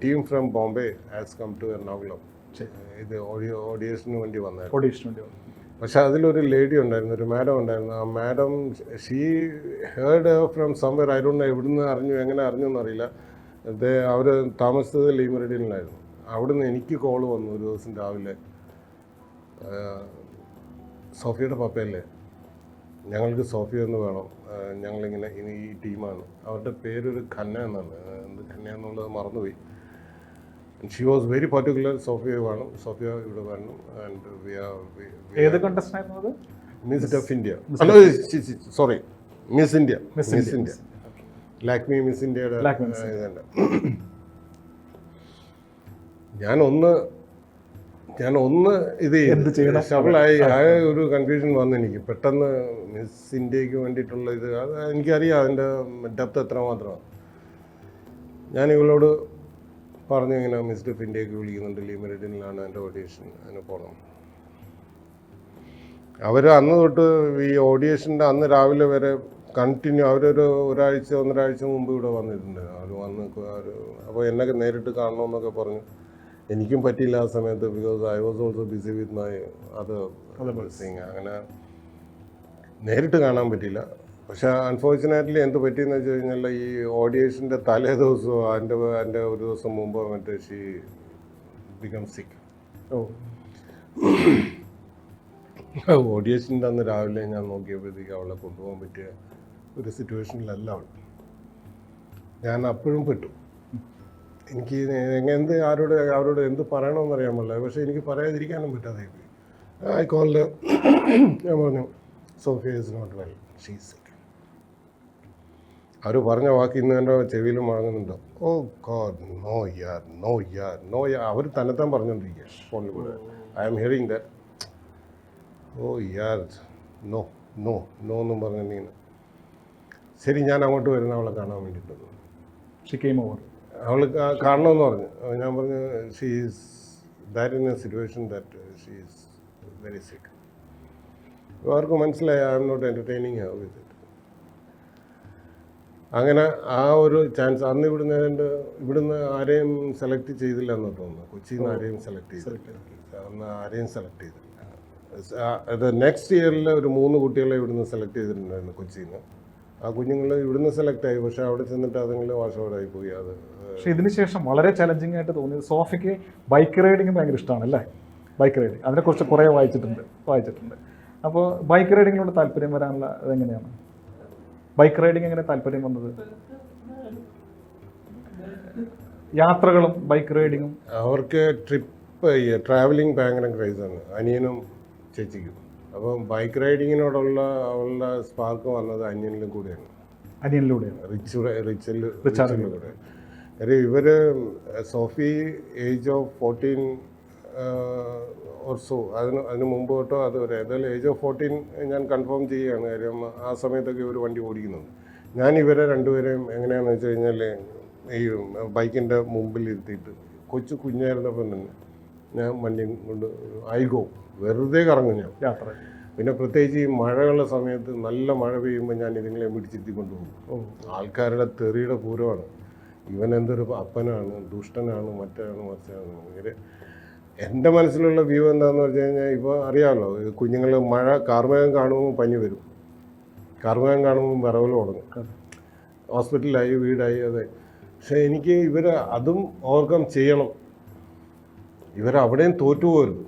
team from Bombay has come to Ernakulam. ഇത് ഓഡിയേഷന് വേണ്ടി വന്നത്. പക്ഷെ അതിലൊരു ലേഡി ഉണ്ടായിരുന്നു, ഒരു മാഡം ഉണ്ടായിരുന്നു. ആ madam she heard from somewhere, I don't no എവിടുന്ന് എങ്ങനെ അറിഞ്ഞു എന്നറിയില്ല. അവർ താമസിച്ചത് ലീ മെറിഡിയനിലായിരുന്നു. അവിടുന്ന് എനിക്ക് കോൾ വന്നു ഒരു ദിവസം രാവിലെ, സോഫിയയുടെ പപ്പയല്ലേ, ഞങ്ങൾക്ക് സോഫിയ എന്ന് വേണം, ഞങ്ങളിങ്ങനെ ഈ ടീമാണ്. അവരുടെ പേരൊരു ഖന്ന എന്നാണ്, എന്ത് ഖന്ന എന്നുള്ളത് മറന്നുപോയി. She was very particular, Sophia വേണം, സോഫിയ ഇവിടെ വരണം. ആൻഡ് ഏത് കോൺടെസ്റ്റ് ആയിരുന്നു? Miss deaf India, sorry miss India, Lakme miss ഇന്ത്യയുടെ ഇതുണ്ട്. ഞാനൊന്ന് ഇത് ഷബിളായി ഒരു കൺഫ്യൂഷൻ വന്നു എനിക്ക് പെട്ടെന്ന്. മിസ് ഇന്ത്യക്ക് വേണ്ടിയിട്ടുള്ള ഇത് അത് എനിക്കറിയാം അതിൻ്റെ ഡെപ്ത് എത്രമാത്രമാണ്. ഞാൻ ഇവളോട് പറഞ്ഞു ഇങ്ങനെ മിസ് ഡെഫ് ഇന്ത്യക്ക് വിളിക്കുന്നുണ്ട്, ലീ മെറിഡിയനിലാണ് എൻ്റെ ഓഡിയേഷൻ, അതിന് പോകണം. അവർ അന്ന് തൊട്ട് ഈ ഓഡിയേഷൻ്റെ അന്ന് രാവിലെ വരെ കണ്ടിന്യൂ ഒരാഴ്ച മുമ്പ് ഇവിടെ വന്നിട്ടുണ്ട്. അവർ വന്ന് അപ്പോൾ എന്നൊക്കെ നേരിട്ട് കാണണമെന്നൊക്കെ പറഞ്ഞു. എനിക്കും പറ്റിയില്ല ആ സമയത്ത്, because I was also busy with my other Singh. അങ്ങനെ നേരിട്ട് കാണാൻ പറ്റിയില്ല. പക്ഷെ അൺഫോർച്ചുനേറ്റ്ലി എന്ത് പറ്റിയെന്ന് വെച്ച് കഴിഞ്ഞാൽ ഈ ഓഡിയേഷൻ്റെ തലേ ദിവസവും എൻ്റെ ഒരു ദിവസം മുമ്പ് മറ്റേ ഷീ ബിക്കം സിക്ക്. ഓഡിയേഷൻ്റെ അന്ന് രാവിലെ ഞാൻ നോക്കിയപ്പോഴത്തേക്ക് അവളെ കൊണ്ടുപോകാൻ പറ്റിയ ഒരു സിറ്റുവേഷനിലല്ല അവൾ. ഞാൻ അപ്പോഴും പെട്ടു. എനിക്ക് അവരോട് എന്ത് പറയണമെന്ന് അറിയാൻ പറ്റില്ല. പക്ഷേ എനിക്ക് പറയാതിരിക്കാനും പറ്റാതെ പോയി. ഐ കോൾഡ്, ഞാൻ പറഞ്ഞു Sophia is not well, she is sick. അവർ പറഞ്ഞ വാക്ക് ഇന്ന് എൻ്റെ ചെവിയിലും വാങ്ങുന്നുണ്ടോ? ഓ ഗോഡ്, നോ യാർ. അവർ തന്നെത്താൻ പറഞ്ഞുകൊണ്ടിരിക്കുക ഫോണിൽ കൂടെ. I am hearing that. Oh യാർ നോ നോ നോ എന്നും പറഞ്ഞിങ്ങനെ ശരി ഞാൻ അങ്ങോട്ട് വരുന്ന അവളെ കാണാൻ വേണ്ടിയിട്ട്. She came over. അവൾ കാണണമെന്ന് പറഞ്ഞു. ഞാൻ പറഞ്ഞു she is that in a situation that she is very sick. അവർക്ക് മനസ്സിലായി I am not entertaining her with it. അങ്ങനെ ആ ഒരു ചാൻസ് അന്ന് ഇവിടുന്ന് ആരെയും സെലക്ട് ചെയ്തില്ല എന്ന് തോന്നുന്നു. കൊച്ചിയിൽ നിന്ന് ആരെയും സെലക്ട് ചെയ്തില്ല. അന്ന് ആരെയും സെലക്ട് ചെയ്തില്ല. അത് നെക്സ്റ്റ് ഇയറിൽ ഒരു 3 കുട്ടികളെ ഇവിടുന്ന് സെലക്ട് ചെയ്തിട്ടുണ്ടായിരുന്നു കൊച്ചിയിൽ നിന്ന്. ആ കുഞ്ഞുങ്ങൾ ഇവിടുന്ന് സെലക്ട് ആയി. പക്ഷേ അവിടെ ചെന്നിട്ട് അതുങ്ങൾ വാഷോടായി പോയി. അത് പക്ഷേ ഇതിന് ശേഷം വളരെ ചലഞ്ചിങ് ആയിട്ട് തോന്നിയത് സോഫിക്ക് ബൈക്ക് റൈഡിങ് ഭയങ്കര ഇഷ്ടമാണ് അല്ലേ? ബൈക്ക് റൈഡിങ് അതിനെക്കുറിച്ച് കുറേ വായിച്ചിട്ടുണ്ട്. അപ്പോൾ ബൈക്ക് റൈഡിങ്ങിനോട് താല്പര്യം വരാനുള്ള അതെങ്ങനെയാണ്? ബൈക്ക് റൈഡിങ് എങ്ങനെ താല്പര്യം വന്നത്? യാത്രകളും ബൈക്ക് റൈഡിങ്ങും അവർക്ക് ട്രാവലിംഗ് ഭയങ്കര ക്രൈസാണ് അനിയനും ചേച്ചിക്കും. അപ്പം ബൈക്ക് റൈഡിങ്ങിനോടുള്ള അവളുടെ സ്പാർക്ക് വന്നത് അനിയനിലും കൂടെയാണ്. റിച്ചിലൂടെ. കാര്യം ഇവർ സോഫി ഏജ് ഓഫ് 14 ഓർസോ അതിന് മുമ്പ് തൊട്ടോ അതുവരെ ഏതായാലും ഏജ് ഓഫ് 14 ഞാൻ കൺഫേം ചെയ്യുകയാണ്. കാര്യം ആ സമയത്തൊക്കെ ഇവർ വണ്ടി ഓടിക്കുന്നുണ്ട്. ഞാൻ ഇവരെ രണ്ടുപേരെയും എങ്ങനെയാണെന്ന് വെച്ച് കഴിഞ്ഞാൽ ഈ ബൈക്കിൻ്റെ മുമ്പിൽ ഇരുത്തിയിട്ട് കുഞ്ഞായിരുന്നപ്പം തന്നെ ഞാൻ വണ്ടി കൊണ്ട് ഐഗോ വെറുതെ കറങ്ങും ഞാൻ യാത്ര. പിന്നെ പ്രത്യേകിച്ച് ഈ മഴയുള്ള സമയത്ത് നല്ല മഴ പെയ്യുമ്പോൾ ഞാൻ ഇതുങ്ങളെ പിടിച്ചിരുത്തി കൊണ്ടുപോകും. ആൾക്കാരുടെ തെറിയുടെ പൂരമാണ്. ഇവൻ എന്തൊരു അപ്പനാണ്, ദുഷ്ടനാണ്, മറ്റാണ്, മറിച്ചാണ്. ഇങ്ങനെ എൻ്റെ മനസ്സിലുള്ള വ്യൂ എന്താണെന്ന് വെച്ച് കഴിഞ്ഞാൽ ഇപ്പോൾ അറിയാമല്ലോ കുഞ്ഞുങ്ങൾ മഴ കാർമേഘം കാണുമ്പോൾ പനി വരും, കാർമേഘം കാണുമ്പോൾ വിറവൽ തുടങ്ങും, ഹോസ്പിറ്റലായി വീടായി. അതെ. പക്ഷേ എനിക്ക് ഇവർ അതും ഓവർകം ചെയ്യണം. ഇവരവിടെയും തോറ്റുപോകരുത്.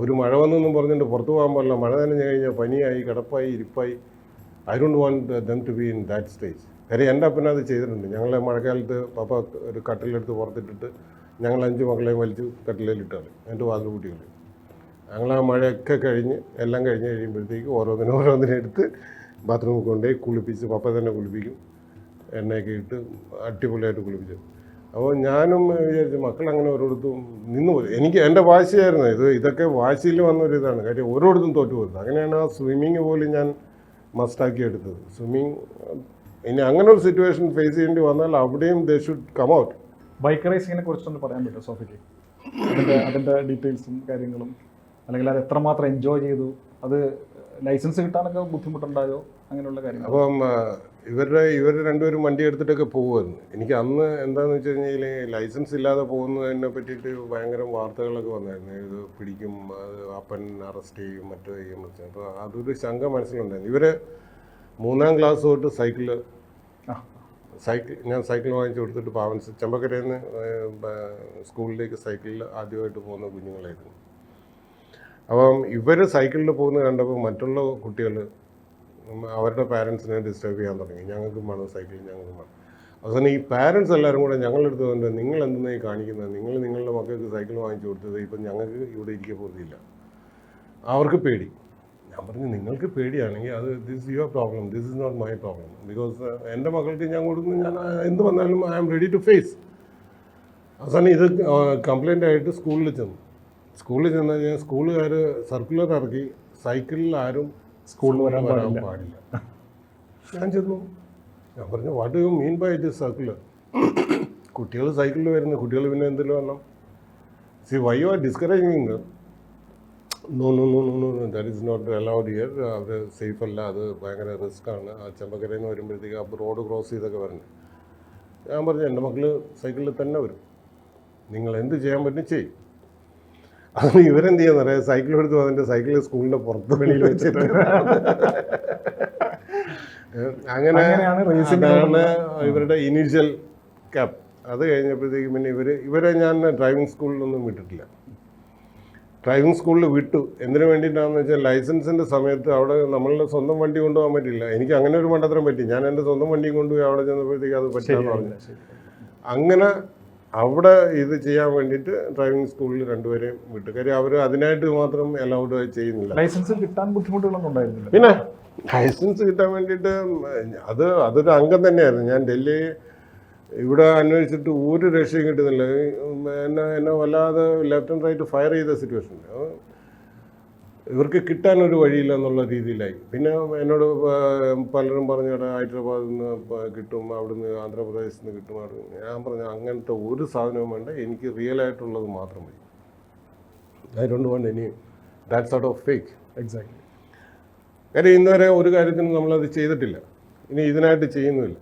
ഒരു മഴ വന്നെന്നും പറഞ്ഞിട്ട് പുറത്തു പോകാൻ പാടില്ല. മഴ നനഞ്ഞു കഴിഞ്ഞാൽ പനിയായി, കിടപ്പായി, ഇരിപ്പായി. I don't want them to be in that stage. കാര്യം എൻ്റെ അപ്പന അത് ചെയ്തിട്ടുണ്ട്. ഞങ്ങളെ മഴക്കാലത്ത് പപ്പ ഒരു കട്ടിലെടുത്ത് പുറത്തിട്ടിട്ട് ഞങ്ങൾ 5 മക്കളെയും വലിച്ച് കട്ടിലേലിട്ടാണ് എൻ്റെ വാതിൽ കൂട്ടികൾ. ഞങ്ങൾ ആ മഴയൊക്കെ കഴിഞ്ഞ് എല്ലാം കഴിഞ്ഞ് കഴിയുമ്പോഴത്തേക്ക് ഓരോന്നിനെടുത്ത് ബാത്റൂമിൽ കൊണ്ടുപോയി കുളിപ്പിച്ച് പപ്പ തന്നെ കുളിപ്പിക്കും. എണ്ണയൊക്കെ ഇട്ട് അടിപൊളിയായിട്ട് കുളിപ്പിച്ചു. അപ്പോൾ ഞാനും വിചാരിച്ചു മക്കളങ്ങനെ ഓരോരുത്തും നിന്ന് പോയി. എനിക്ക് എൻ്റെ വാശിയായിരുന്നു ഇതൊക്കെ വാശിയിൽ വന്നൊരിതാണ്. കാര്യം ഓരോരുത്തും തോറ്റു പോരുന്നത്. അങ്ങനെയാണ് ആ സ്വിമ്മിങ് പോലും ഞാൻ മസ്റ്റാക്കി എടുത്തത്. സ്വിമ്മിങ് ഇനി അങ്ങനെ ഒരു സിറ്റുവേഷൻ ഫേസ് ചെയ്യേണ്ടി വന്നാൽ അവിടെയും they should come out. Bike റേസിങ്ങിനെ കുറിച്ചൊന്ന് പറയാൻ പറ്റുമോ സോഫിക്ക്? അതിൻ്റെ ഡീറ്റെയിൽസും കാര്യങ്ങളും, അല്ലെങ്കിൽ അത് എത്രമാത്രം എൻജോയ് ചെയ്തു, അത് ലൈസൻസ് കിട്ടാനൊക്കെ ബുദ്ധിമുട്ടുണ്ടായോ, അങ്ങനെയുള്ള കാര്യങ്ങൾ? അപ്പം ഇവർ രണ്ടുപേരും വണ്ടി എടുത്തിട്ടൊക്കെ പോകുമായിരുന്നു. എനിക്ക് അന്ന് എന്താണെന്ന് വെച്ച് കഴിഞ്ഞാൽ ലൈസൻസ് ഇല്ലാതെ പോകുന്നതിനെ പറ്റിയിട്ട് ഭയങ്കര വാർത്തകളൊക്കെ വന്നായിരുന്നു. ഇത് പിടിക്കും, അത് അപ്പൻ അറസ്റ്റ് ചെയ്യും, മറ്റു ചെയ്യും. അപ്പോൾ അതൊരു ശങ്ക മനസ്സിലുണ്ടായിരുന്നു. ഇവർ 3ാം ക്ലാസ് തൊട്ട് ഞാൻ സൈക്കിൾ വാങ്ങിച്ചു കൊടുത്തിട്ട് പാവൻസ് ചെമ്പക്കരയിൽ നിന്ന് സ്കൂളിലേക്ക് സൈക്കിളിൽ ആദ്യമായിട്ട് പോകുന്ന കുഞ്ഞുങ്ങളായിരുന്നു. അപ്പം ഇവർ സൈക്കിളിൽ പോകുന്നത് കണ്ടപ്പോൾ മറ്റുള്ള കുട്ടികൾ അവരുടെ പാരൻസിനെ ഡിസ്റ്റർബ് ചെയ്യാൻ തുടങ്ങി. ഞങ്ങൾക്കും വേണം സൈക്കിൾ, ഞങ്ങൾക്കും വേണം. അവസാനം ഈ പാരൻസ് എല്ലാവരും കൂടെ ഞങ്ങളെടുത്ത് കൊണ്ട് നിങ്ങൾ എന്തെന്നായി കാണിക്കുന്നത്, നിങ്ങളുടെ മക്കൾക്ക് സൈക്കിൾ വാങ്ങിച്ചു കൊടുത്തത് ഇപ്പം ഞങ്ങൾക്ക് ഇവിടെ ഇരിക്കാൻ പോകുന്നില്ല. അവർക്ക് പേടി. ഞാൻ പറഞ്ഞു നിങ്ങൾക്ക് പേടിയാണെങ്കിൽ അത് this is your problem, this is not my problem. Because എൻ്റെ മക്കൾക്ക് ഞാൻ കൊടുക്കുന്നു, ഞാൻ എന്ത് വന്നാലും I am ready to face. അവസാനം ഇത് കംപ്ലൈൻ്റ് ആയിട്ട് സ്കൂളിൽ ചെന്ന് കഴിഞ്ഞാൽ സ്കൂളുകാർ സർക്കുലർ ഇറക്കി സൈക്കിളിൽ ആരും സ്കൂളിൽ വരാൻ പാടില്ല. ഞാൻ ചെന്നു, ഞാൻ പറഞ്ഞു what you mean by this circular? കുട്ടികൾ സൈക്കിളിൽ വരുന്നു, കുട്ടികൾ പിന്നെ എന്തെങ്കിലും വരണം. See why you are discouraging? No no no no no that is not allowed here. അവർ സേഫ് അല്ല, അത് ഭയങ്കര റിസ്ക്കാണ്. ആ ചെമ്പക്കരയിൽ നിന്ന് വരുമ്പോഴത്തേക്ക് അപ്പോൾ റോഡ് ക്രോസ് ചെയ്തൊക്കെ വരണം. ഞാൻ പറഞ്ഞു എൻ്റെ മക്കൾ സൈക്കിളിൽ തന്നെ വരും, നിങ്ങൾ എന്ത് ചെയ്യാൻ പറ്റും ചെയ്യും. അത് ഇവരെന്ത് ചെയ്യാന്ന് പറയാം, സൈക്കിൾ എടുത്ത് അതിൻ്റെ സൈക്കിൾ സ്കൂളിൻ്റെ പുറത്ത് വെളിയിൽ വെച്ചിട്ട് അതാണ് ഇവരുടെ ഇനീഷ്യൽ ക്യാപ്പ്. അത് കഴിഞ്ഞപ്പോഴത്തേക്കും പിന്നെ ഇവരെ ഞാൻ ഡ്രൈവിംഗ് സ്കൂളിലൊന്നും വിട്ടിട്ടില്ല. ഡ്രൈവിംഗ് സ്കൂളിൽ വിട്ടു. എന്തിനു വേണ്ടിയിട്ടാണെന്ന് വെച്ചാൽ ലൈസൻസിൻ്റെ സമയത്ത് അവിടെ നമ്മളുടെ സ്വന്തം വണ്ടി കൊണ്ടുപോകാൻ പറ്റില്ല. എനിക്ക് അങ്ങനെ ഒരു മണ്ടത്തരം പറ്റി. ഞാൻ എൻ്റെ സ്വന്തം വണ്ടി കൊണ്ടുപോയി അവിടെ ചെന്നപ്പോഴത്തേക്ക് അത് പറ്റില്ലെന്ന് പറഞ്ഞു. അങ്ങനെ അവിടെ ഇത് ചെയ്യാൻ വേണ്ടിയിട്ട് ഡ്രൈവിംഗ് സ്കൂളിൽ രണ്ടുപേരെയും വിട്ടു. കാര്യം അവർ അതിനായിട്ട് മാത്രം അലൗഡ് ചെയ്യുന്നില്ല. ലൈസൻസ് കിട്ടാൻ ബുദ്ധിമുട്ടുകളൊന്നും ഉണ്ടായിരുന്നില്ല. പിന്നെ ലൈസൻസ് കിട്ടാൻ വേണ്ടിയിട്ട് അതൊരു അംഗം തന്നെയായിരുന്നു. ഞാൻ ഡൽഹി ഇവിടെ അന്വേഷിച്ചിട്ട് ഒരു രക്ഷയും കിട്ടുന്നില്ല. എന്നെ വല്ലാതെ ലെഫ്റ്റ് ആൻഡ് റൈറ്റ് ഫയർ ചെയ്ത സിറ്റുവേഷൻ. ഇവർക്ക് കിട്ടാനൊരു വഴിയില്ല എന്നുള്ള രീതിയിലായി. പിന്നെ എന്നോട് പലരും പറഞ്ഞു ഹൈദരാബാദിൽ നിന്ന് കിട്ടും, അവിടുന്ന് ആന്ധ്രാപ്രദേശിൽ നിന്ന് കിട്ടും. ഞാൻ പറഞ്ഞു അങ്ങനത്തെ ഒരു സാധനവും വേണ്ട, എനിക്ക് റിയൽ ആയിട്ടുള്ളത് മാത്രം മതി. I don't want any that sort of fake. Exactly. കാര്യം ഇന്നുവരെ ഒരു കാര്യത്തിനും നമ്മളത് ചെയ്തിട്ടില്ല, ഇനി ഇതിനായിട്ട് ചെയ്യുന്നുമില്ല.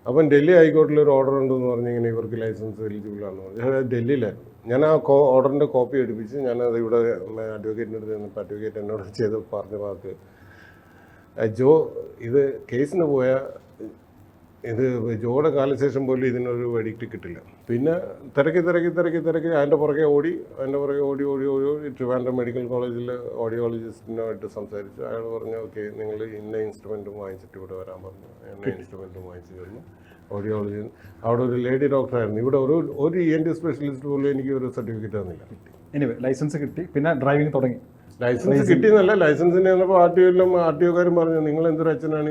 അപ്പം ഡൽഹി ഹൈക്കോടതിയിൽ ഒരു ഓർഡർ ഉണ്ടെന്ന് പറഞ്ഞ് ഇങ്ങനെ ഇവർക്ക് ലൈസൻസ് എലിജിബിൾ ആണെന്ന് പറഞ്ഞു. ഡൽഹിയിലായിരുന്നു. ഞാൻ ആ ഓർഡറിൻ്റെ കോപ്പി എടുപ്പിച്ച് ഞാനത് ഇവിടെ അഡ്വക്കേറ്റിൻ്റെ അടുത്ത് ചെന്നപ്പോൾ അഡ്വക്കേറ്റ് എന്നോട് ചെയ്ത് പറഞ്ഞ വാക്ക്, ജോ ഇത് കേസിന് പോയാൽ ഇത് ജോയുടെ കാലശേഷം പോലും ഇതിനൊരു വെടിക്റ്റ് കിട്ടില്ല. പിന്നെ തിരക്കി അതിൻ്റെ പുറകെ ഓടി ട്രിവാൻഡ്രം മെഡിക്കൽ കോളേജിൽ ഓഡിയോളജിസ്റ്റിനുമായിട്ട് സംസാരിച്ചു. അയാൾ പറഞ്ഞു ഓക്കെ നിങ്ങൾ ഇന്ന ഇൻസ്ട്രുമെൻറ്റും വാങ്ങിച്ചിട്ട് ഇവിടെ വരാൻ പറഞ്ഞു. എന്ന ഇൻസ്ട്രുമെൻറ്റും വാങ്ങിച്ചു തന്നു. ഓഡിയോളജി അവിടെ ഒരു ലേഡി ഡോക്ടറായിരുന്നു. ഇവിടെ ഒരു ENT സ്പെഷ്യലിസ്റ്റ് പോലും എനിക്ക് ഒരു സർട്ടിഫിക്കറ്റ് തന്നില്ല. എനിവേ ലൈസൻസ് കിട്ടി, പിന്നെ ഡ്രൈവിംഗ് തുടങ്ങി. ലൈസൻസ് കിട്ടിയെന്നല്ല, ലൈസൻസിന് വന്നപ്പോൾ RTOക്കാരും പറഞ്ഞു നിങ്ങൾ എന്തൊരു അച്ഛനാണ്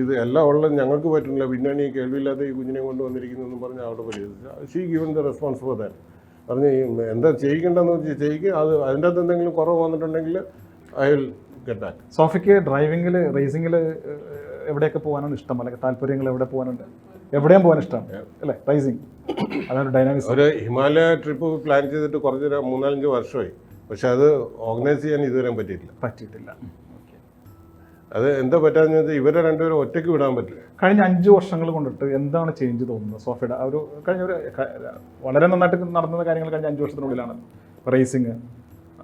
ഇത് എല്ലാം ഉള്ളത് ഞങ്ങൾക്ക് പറ്റുന്നില്ല, പിന്നെയാണ് ഈ കേൾവിയില്ലാത്ത ഈ കുഞ്ഞിനെ കൊണ്ട് വന്നിരിക്കുന്നതെന്ന് പറഞ്ഞ് അവിടെ പരിഹരിച്ചു. She given the response for that. പറഞ്ഞ് എന്താ ചെയ്യിക്കേണ്ടതെന്ന് വെച്ചാൽ ചെയ്യിക്കുക, അത് അതിൻ്റെ അകത്ത് എന്തെങ്കിലും കുറവ് വന്നിട്ടുണ്ടെങ്കിൽ ഐ വിൽ ഗെറ്റ് ബാക്ക്. സോഫിക്ക് ഡ്രൈവിങ്ങിൽ റേസിങ്ങിൽ എവിടെയൊക്കെ പോകാനാണ് ഇഷ്ടം, അല്ലെങ്കിൽ താല്പര്യങ്ങൾ എവിടെ പോകാനുണ്ട്? എവിടെയും പോകാൻ ഇഷ്ടമാണ് അല്ലേ? റൈസിങ് അതാണ് ഡൈനാമിക്സ്. ഒരു ഹിമാലയ ട്രിപ്പ് പ്ലാൻ ചെയ്തിട്ട് കുറച്ച് 3-4 വർഷമായി, പക്ഷെ അത് ഓർഗനൈസ് ചെയ്യാൻ ഇതുവരെ പറ്റിയിട്ടില്ല. അത് എന്താ പറ്റാന്ന് വെച്ചാൽ ഇവരെ രണ്ടുപേരും ഒറ്റയ്ക്ക് വിടാൻ പറ്റില്ല. കഴിഞ്ഞ 5 വർഷങ്ങൾ കൊണ്ടിട്ട് എന്താണ് ചേഞ്ച് തോന്നുന്നത് സോഫിയുടെ? ഒരു കഴിഞ്ഞ വളരെ നന്നായിട്ട് നടന്ന കാര്യങ്ങൾ കഴിഞ്ഞ 5 വർഷത്തിനുള്ളിലാണ്. റേസിങ്,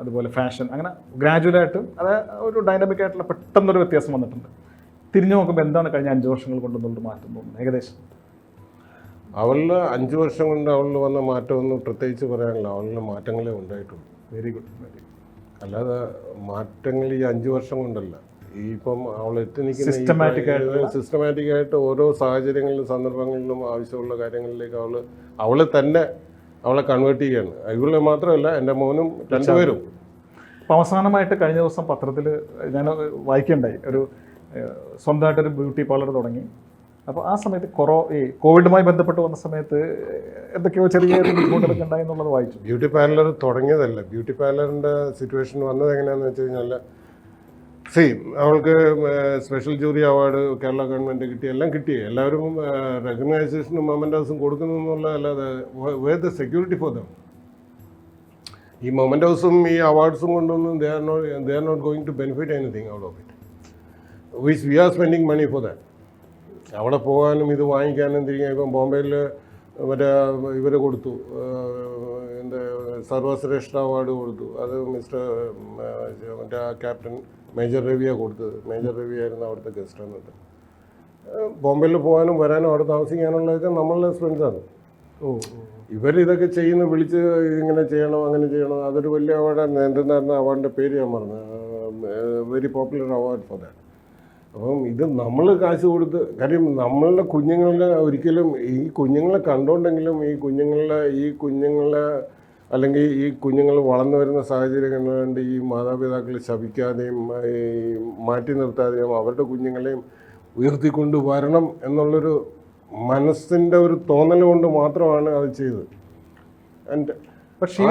അതുപോലെ ഫാഷൻ, അങ്ങനെ ഗ്രാജുവലായിട്ട് അത് ഒരു ഡൈനാമിക് ആയിട്ടുള്ള പെട്ടെന്നൊരു വ്യത്യാസം വന്നിട്ടുണ്ട്. തിരിഞ്ഞു നോക്കുമ്പോൾ എന്താണ് കഴിഞ്ഞ 5 വർഷങ്ങൾ കൊണ്ടുള്ളൊരു മാറ്റം തോന്നുന്നത് ഏകദേശം? അവളിൽ 5 വർഷം കൊണ്ട് അവളിൽ വന്ന മാറ്റമൊന്നും പ്രത്യേകിച്ച് പറയാനില്ല. അവളിൽ മാറ്റങ്ങളേ ഉണ്ടായിട്ടുള്ളൂ. Very good. അല്ലാതെ മാറ്റങ്ങൾ ഈ 5 വർഷം കൊണ്ടല്ല. ഇപ്പം അവൾ എത്തി നിൽക്കുന്ന സിസ്റ്റമാറ്റിക് ആയിട്ട് ഓരോ സാഹചര്യങ്ങളിലും സന്ദർഭങ്ങളിലും ആവശ്യമുള്ള കാര്യങ്ങളിലേക്ക് അവളെ കൺവേർട്ട് ചെയ്യാണ്. ഇവളെ മാത്രമല്ല, എൻ്റെ മോനും 2 പേരും. അപ്പം അവസാനമായിട്ട് കഴിഞ്ഞ ദിവസം പത്രത്തിൽ ഞാൻ വായിക്കുകയുണ്ടായി, ഒരു സ്വന്തമായിട്ടൊരു ബ്യൂട്ടി പാർലർ തുടങ്ങി. അപ്പോൾ ആ സമയത്ത് കോവിഡുമായി ബന്ധപ്പെട്ട് വന്ന സമയത്ത് എന്തൊക്കെയോ ചെറിയ ബുദ്ധിമുട്ടുകളൊക്കെ ഉണ്ടായി എന്നുള്ളത് വായിച്ചു. ബ്യൂട്ടി പാർലർ തുടങ്ങിയതല്ല. ബ്യൂട്ടി പാർലറിൻ്റെ സിറ്റുവേഷൻ വന്നത് എങ്ങനെയാണെന്ന് വെച്ച് കഴിഞ്ഞാൽ, അവൾക്ക് special jury award Kerala government കിട്ടി, എല്ലാം കിട്ടി. എല്ലാവരും റെക്കഗ്നൈസേഷനും മൊമെൻറ്റോസും കൊടുക്കുന്നു എന്നുള്ളതല്ലാതെ where the security for them. ഈ മൊമെൻറ്റോസും ഈ അവാർഡ്സും കൊണ്ടൊന്നും they are not going to benefit anything out of it, which we are spending money for that. അവിടെ പോകാനും ഇത് വാങ്ങിക്കാനും തിരികെ. ഇപ്പം ബോംബെയിൽ മറ്റേ ഇവർ കൊടുത്തു, എന്താ സർവശ്രേഷ്ഠ അവാർഡ് കൊടുത്തു. അത് മറ്റേ ക്യാപ്റ്റൻ മേജർ രവിയാണ് കൊടുത്തത്. മേജർ രവി ആയിരുന്നു അവിടുത്തെ ഗസ്റ്റ് എന്നിട്ട്. ബോംബെയിൽ പോകാനും വരാനും അവിടെ താമസിക്കാനുള്ളതൊക്കെ നമ്മളുടെ ഫ്രണ്ട്സാണ്. ഇവരിതൊക്കെ വിളിച്ച് ഇങ്ങനെ ചെയ്യണം അങ്ങനെ ചെയ്യണം. അതൊരു വലിയ അവാർഡായിരുന്നു. എന്തെന്നായിരുന്നു അവാർഡിൻ്റെ പേര് ഞാൻ പറഞ്ഞു, very popular award for that. അപ്പം ഇത് നമ്മൾ കാശ് കൊടുത്ത്, കാര്യം നമ്മളുടെ കുഞ്ഞുങ്ങളെ ഒരിക്കലും ഈ കുഞ്ഞുങ്ങളെ കണ്ടുകൊണ്ടെങ്കിലും ഈ കുഞ്ഞുങ്ങളെ അല്ലെങ്കിൽ ഈ കുഞ്ഞുങ്ങൾ വളർന്നു വരുന്ന സാഹചര്യം കണ്ടുകൊണ്ട് ഈ മാതാപിതാക്കൾ ശപിക്കാതെയും മാറ്റി നിർത്താതെയും അവരുടെ കുഞ്ഞുങ്ങളെയും ഉയർത്തിക്കൊണ്ട് വരണം എന്നുള്ളൊരു മനസ്സിൻ്റെ ഒരു തോന്നൽ കൊണ്ട് മാത്രമാണ് അത് ചെയ്തത്. പക്ഷേ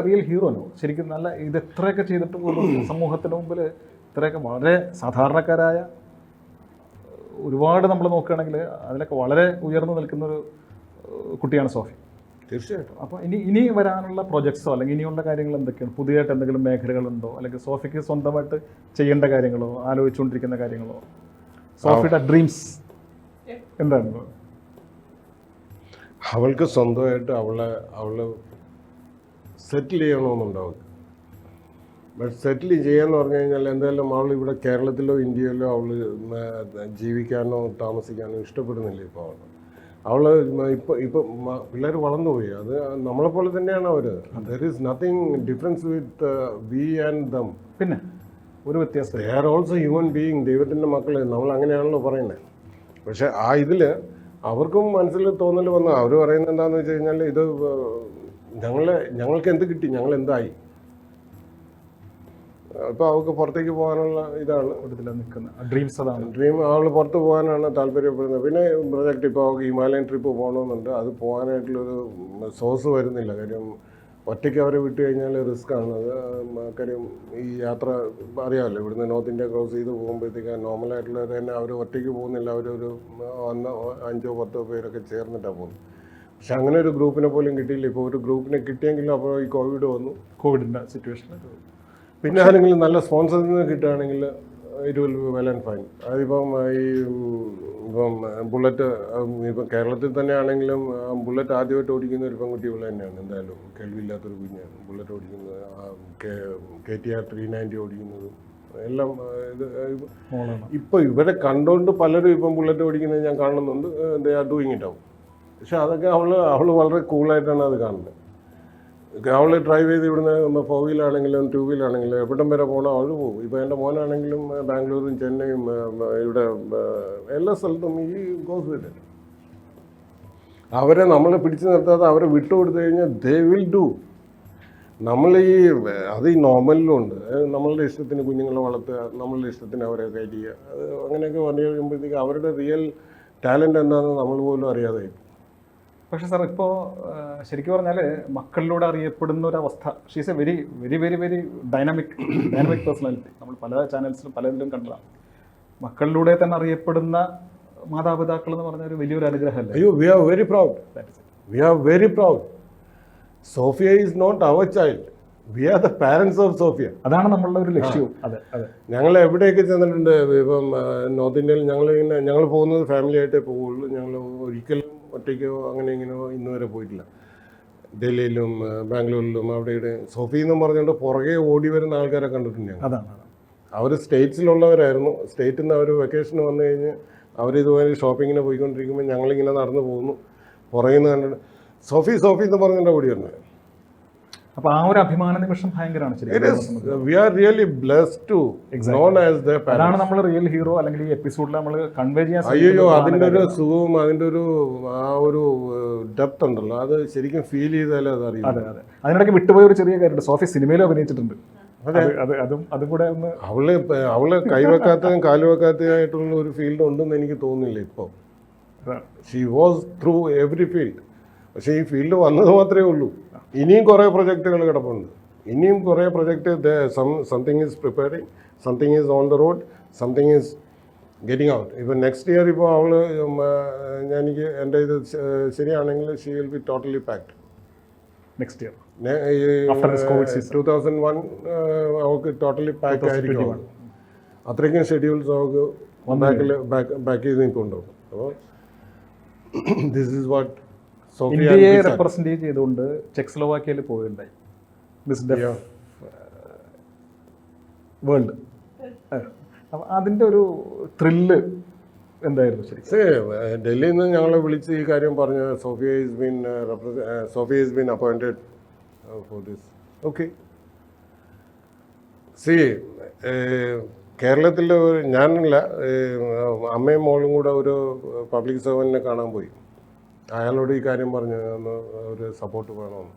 റിയൽ ഹീറോനോ ശരിക്കും നല്ല ഇത് എത്രയൊക്കെ ചെയ്തിട്ട് സമൂഹത്തിന് മുമ്പിൽ ഇത്രയൊക്കെ വളരെ സാധാരണക്കാരായ ഒരുപാട് നമ്മൾ നോക്കുകയാണെങ്കിൽ അതിലൊക്കെ വളരെ ഉയർന്നു നിൽക്കുന്നൊരു കുട്ടിയാണ് സോഫി. തീർച്ചയായിട്ടും. അപ്പോൾ ഇനി വരാനുള്ള പ്രൊജക്ട്സോ അല്ലെങ്കിൽ ഇനിയുള്ള കാര്യങ്ങൾ എന്തൊക്കെയാണ്? പുതിയതായിട്ട് എന്തെങ്കിലും മേഖലകളുണ്ടോ? അല്ലെങ്കിൽ സോഫിക്ക് സ്വന്തമായിട്ട് ചെയ്യേണ്ട കാര്യങ്ങളോ ആലോചിച്ചുകൊണ്ടിരിക്കുന്ന കാര്യങ്ങളോ? സോഫിയുടെ ഡ്രീംസ് എന്താണ്? അവൾക്ക് സ്വന്തമായിട്ട് അവള് സെറ്റിൽ ചെയ്യണമെന്നുണ്ടാവും. ബട്ട് സെറ്റിൽ ചെയ്യാന്ന് പറഞ്ഞു കഴിഞ്ഞാൽ എന്തായാലും അവൾ ഇവിടെ കേരളത്തിലോ ഇന്ത്യയിലോ അവൾ ജീവിക്കാനോ താമസിക്കാനോ ഇഷ്ടപ്പെടുന്നില്ല. ഇപ്പോൾ അവൾ ഇപ്പം പിള്ളേർ വളർന്നുപോയി. അത് നമ്മളെപ്പോലെ തന്നെയാണ് അവർ. There is nothing difference with we and them. പിന്നെ ഒരു വ്യത്യാസം, they are also human being. ദൈവത്തിൻ്റെ മക്കൾ നമ്മൾ അങ്ങനെയാണല്ലോ പറയുന്നത്. പക്ഷേ ആ ഇതിൽ അവർക്കും മനസ്സിൽ തോന്നൽ വന്നു. അവർ പറയുന്നത് എന്താണെന്ന് വെച്ച് കഴിഞ്ഞാൽ, ഇത് ഞങ്ങൾക്ക് എന്ത് കിട്ടി, ഞങ്ങൾ എന്തായി. ഇപ്പോൾ അവൾക്ക് പുറത്തേക്ക് പോകാനുള്ള ഇതാണ് നിൽക്കുന്ന ഡ്രീംസ് അതാണ്. ഡ്രീം. അവൾ പുറത്ത് പോകാനാണ് താല്പര്യപ്പെടുന്നത്. പിന്നെ പ്രൊജക്റ്റ് ഇപ്പോൾ അവൾക്ക് ഹിമാലയൻ ട്രിപ്പ് പോകണമെന്നുണ്ട്. അത് പോകാനായിട്ടുള്ളൊരു സോഴ്സ് വരുന്നില്ല. കാര്യം ഒറ്റയ്ക്ക് അവരെ വിട്ട് കഴിഞ്ഞാൽ റിസ്ക്കാണ്. അത് കാര്യം ഈ യാത്ര അറിയാമല്ലോ, ഇവിടുന്ന് നോർത്ത് ഇന്ത്യ ക്രോസ് ചെയ്ത് പോകുമ്പോഴത്തേക്ക് നോർമലായിട്ടുള്ള തന്നെ അവർ ഒറ്റയ്ക്ക് പോകുന്നില്ല. അവരൊരു 5-10 പേരൊക്കെ ചേർന്നിട്ടാണ് പോകുന്നത്. പക്ഷെ അങ്ങനെ ഒരു ഗ്രൂപ്പിനെ പോലും കിട്ടിയില്ല. ഇപ്പോൾ ഒരു ഗ്രൂപ്പിനെ കിട്ടിയെങ്കിലും അപ്പോൾ ഈ കോവിഡ് വന്നു, കോവിഡിൻ്റെ സിറ്റുവേഷൻ. പിന്നെ ആരെങ്കിലും നല്ല സ്പോൺസറിൽ നിന്ന് കിട്ടുകയാണെങ്കിൽ it will be well and fine. അതിപ്പം ഇപ്പം ബുള്ളറ്റ് ഇപ്പം കേരളത്തിൽ തന്നെ ആണെങ്കിലും ബുള്ളറ്റ് ആദ്യമായിട്ട് ഓടിക്കുന്ന ഒരു പെൺകുട്ടി ഇവിടെ തന്നെയാണ്. എന്തായാലും കേൾവിയില്ലാത്തൊരു കുഞ്ഞാണ് ബുള്ളറ്റ് ഓടിക്കുന്നത്. KTR 390 ഓടിക്കുന്നതും എല്ലാം. ഇത് ഇപ്പോൾ ഇവരെ കണ്ടുകൊണ്ട് പലരും ഇപ്പം ബുള്ളറ്റ് ഓടിക്കുന്നത് ഞാൻ കാണുന്നുണ്ട്. They are doing it out. പക്ഷെ അതൊക്കെ അവൾ വളരെ കൂളായിട്ടാണ് അത് കാണുന്നത്. അവൾ ഡ്രൈവ് ചെയ്ത് ഇവിടുന്ന് 4 വീലാണെങ്കിലും 2 വീലാണെങ്കിലും എവിടം വരെ പോകണം അവൾ പോകും. ഇപ്പോൾ എൻ്റെ മോനാണെങ്കിലും ബാംഗ്ലൂരും ചെന്നൈയും ഇവിടെ എല്ലാ സ്ഥലത്തും ഈ ഗോസ് വിത്ത്. അവരെ നമ്മൾ പിടിച്ചു നിർത്താതെ അവരെ വിട്ടുകൊടുത്തു കഴിഞ്ഞാൽ ദേ വിൽ ഡു. നമ്മൾ അത് ഈ നോർമലിലും ഉണ്ട്. നമ്മളുടെ ഇഷ്ടത്തിന് കുഞ്ഞുങ്ങളെ വളർത്തുക, നമ്മളുടെ ഇഷ്ടത്തിന് അവരെ കയറ്റുക. അത് അങ്ങനെയൊക്കെ പറഞ്ഞു കഴിയുമ്പോഴത്തേക്ക് അവരുടെ റിയൽ ടാലൻ്റ് എന്താണെന്ന് നമ്മൾ പോലും അറിയാതെ. പക്ഷേ സാർ, ഇപ്പോൾ ശരിക്കും പറഞ്ഞാൽ മക്കളിലൂടെ അറിയപ്പെടുന്ന ഒരു അവസ്ഥ. She's A very very very very dynamic personality. നമ്മൾ പല ചാനൽസിലും പലതിലും കണ്ടതാണ്. മക്കളിലൂടെ തന്നെ അറിയപ്പെടുന്ന മാതാപിതാക്കൾ എന്ന് പറഞ്ഞ ഒരു വലിയൊരു അനുഗ്രഹമല്ലേ? അയ്യോ, we are very proud. We are very proud. Sophia is not our child, we are the parents of Sophia. അതാണ് നമ്മളുടെ ഒരു ലക്ഷ്യവും. അതെ അതെ. ഞങ്ങൾ എവിടെയൊക്കെ ചെന്നിട്ടുണ്ട്. ഇപ്പം നോർത്ത് ഇന്ത്യയിൽ ഞങ്ങൾ പോകുന്നത് ഫാമിലി ആയിട്ടേ പോവുള്ളൂ. ഞങ്ങൾ ഒരിക്കലും ഒറ്റയ്ക്കോ അങ്ങനെ ഇങ്ങനെയോ ഇന്ന് വരെ പോയിട്ടില്ല. ഡൽഹിയിലും ബാംഗ്ലൂരിലും അവിടെ ഇവിടെ സോഫി എന്നും പറഞ്ഞുകൊണ്ട് പുറകെ ഓടി വരുന്ന ആൾക്കാരെ കണ്ടിട്ടുണ്ട് ഞങ്ങൾ. അതാണ്. അവർ സ്റ്റേറ്റ്സിലുള്ളവരായിരുന്നു. സ്റ്റേറ്റിൽ നിന്ന് അവർ വെക്കേഷന് വന്നു കഴിഞ്ഞ് അവരിതുപോലെ ഷോപ്പിങ്ങിന് പോയിക്കൊണ്ടിരിക്കുമ്പോൾ ഞങ്ങളിങ്ങനെ നടന്നു പോകുന്നു. പുറകിൽ നിന്ന് കണ്ടിട്ട് സോഫി സോഫി എന്ന് പറഞ്ഞിട്ട് ഓടി വരുന്നത്. അപ്പോൾ ആ ഒരു അഭിമാന നിമിഷം ഭയങ്കരമാണ്. We are really blessed to known as the parents. അതാണ് നമ്മൾ റിയൽ ഹീറോ അല്ലെങ്കിൽ ഈ എപ്പിസോഡിൽ നമ്മൾ കൺവേ ചെയ്യാൻ. അയ്യോ, അതിൻ്റെ ഒരു സുഖവും അതിൻ്റെ ഒരു ആ ഒരു ഡെപ്ത് ഉണ്ടല്ലോ, അത് ശരിക്കും ഫീൽ ചെയ്താലേ അത് അറിയാം. അതെ അതെ. അതിനിടയ്ക്ക് വിട്ടുപോയ ഒരു ചെറിയ കാര്യമുണ്ട്. സോഫി സിനിമയിലും അഭിനയിച്ചിട്ടുണ്ട്. അതും കൂടെ ഒന്ന് അവള് കൈവെക്കാത്തതും കാലുവെക്കാത്തതായിട്ടുള്ള ഒരു ഫീൽഡ് ഉണ്ടെന്ന് എനിക്ക് തോന്നുന്നില്ല ഇപ്പോൾ. She was through every field. പക്ഷേ ഈ ഫീൽഡ് വന്നത് മാത്രമേ ഉള്ളൂ. ഇനിയും കുറേ പ്രൊജക്റ്റുകൾ കിടപ്പുണ്ട്. ഇനിയും കുറേ project. Something is preparing, something is on the road, something is getting out. ഇപ്പോൾ നെക്സ്റ്റ് ഇയർ ഇപ്പോൾ അവൾ എനിക്ക് എൻ്റെ ഇത് ശരിയാണെങ്കിൽ she will be totally packed next year. 2001 അവൾക്ക് ടോട്ടലി പാക്ക് ആയിരിക്കും. അത്രയ്ക്കും ഷെഡ്യൂൾസ് അവൾക്ക് ബാക്ക് ചെയ്ത് നിൽക്കുന്നുണ്ടാവും. അപ്പോൾ ദിസ് ഈസ് വാട്ട് ഇന്ത്യയെ റെപ്രസെന്റ് ചെയ്തുകൊണ്ട് ചെക്സ്ലോവാക്യയിൽ പോവുകയുണ്ടായി. Miss deaf world. അപ്പം അതിൻ്റെ ഒരു ത്രില്ല് എന്തായിരുന്നു ശരി? ഡൽഹിയിൽ നിന്ന് ഞങ്ങളെ വിളിച്ച് ഈ കാര്യം പറഞ്ഞു. Sophia is been appointed for this. Okay. കേരളത്തിൽ ഞാനല്ല, അമ്മയും മോളും കൂടെ ഒരു പബ്ലിക് സർവൻറ്റിനെ കാണാൻ പോയി. അയാളോട് ഈ കാര്യം പറഞ്ഞു, ഒന്ന് ഒരു സപ്പോർട്ട് വേണമെന്ന്.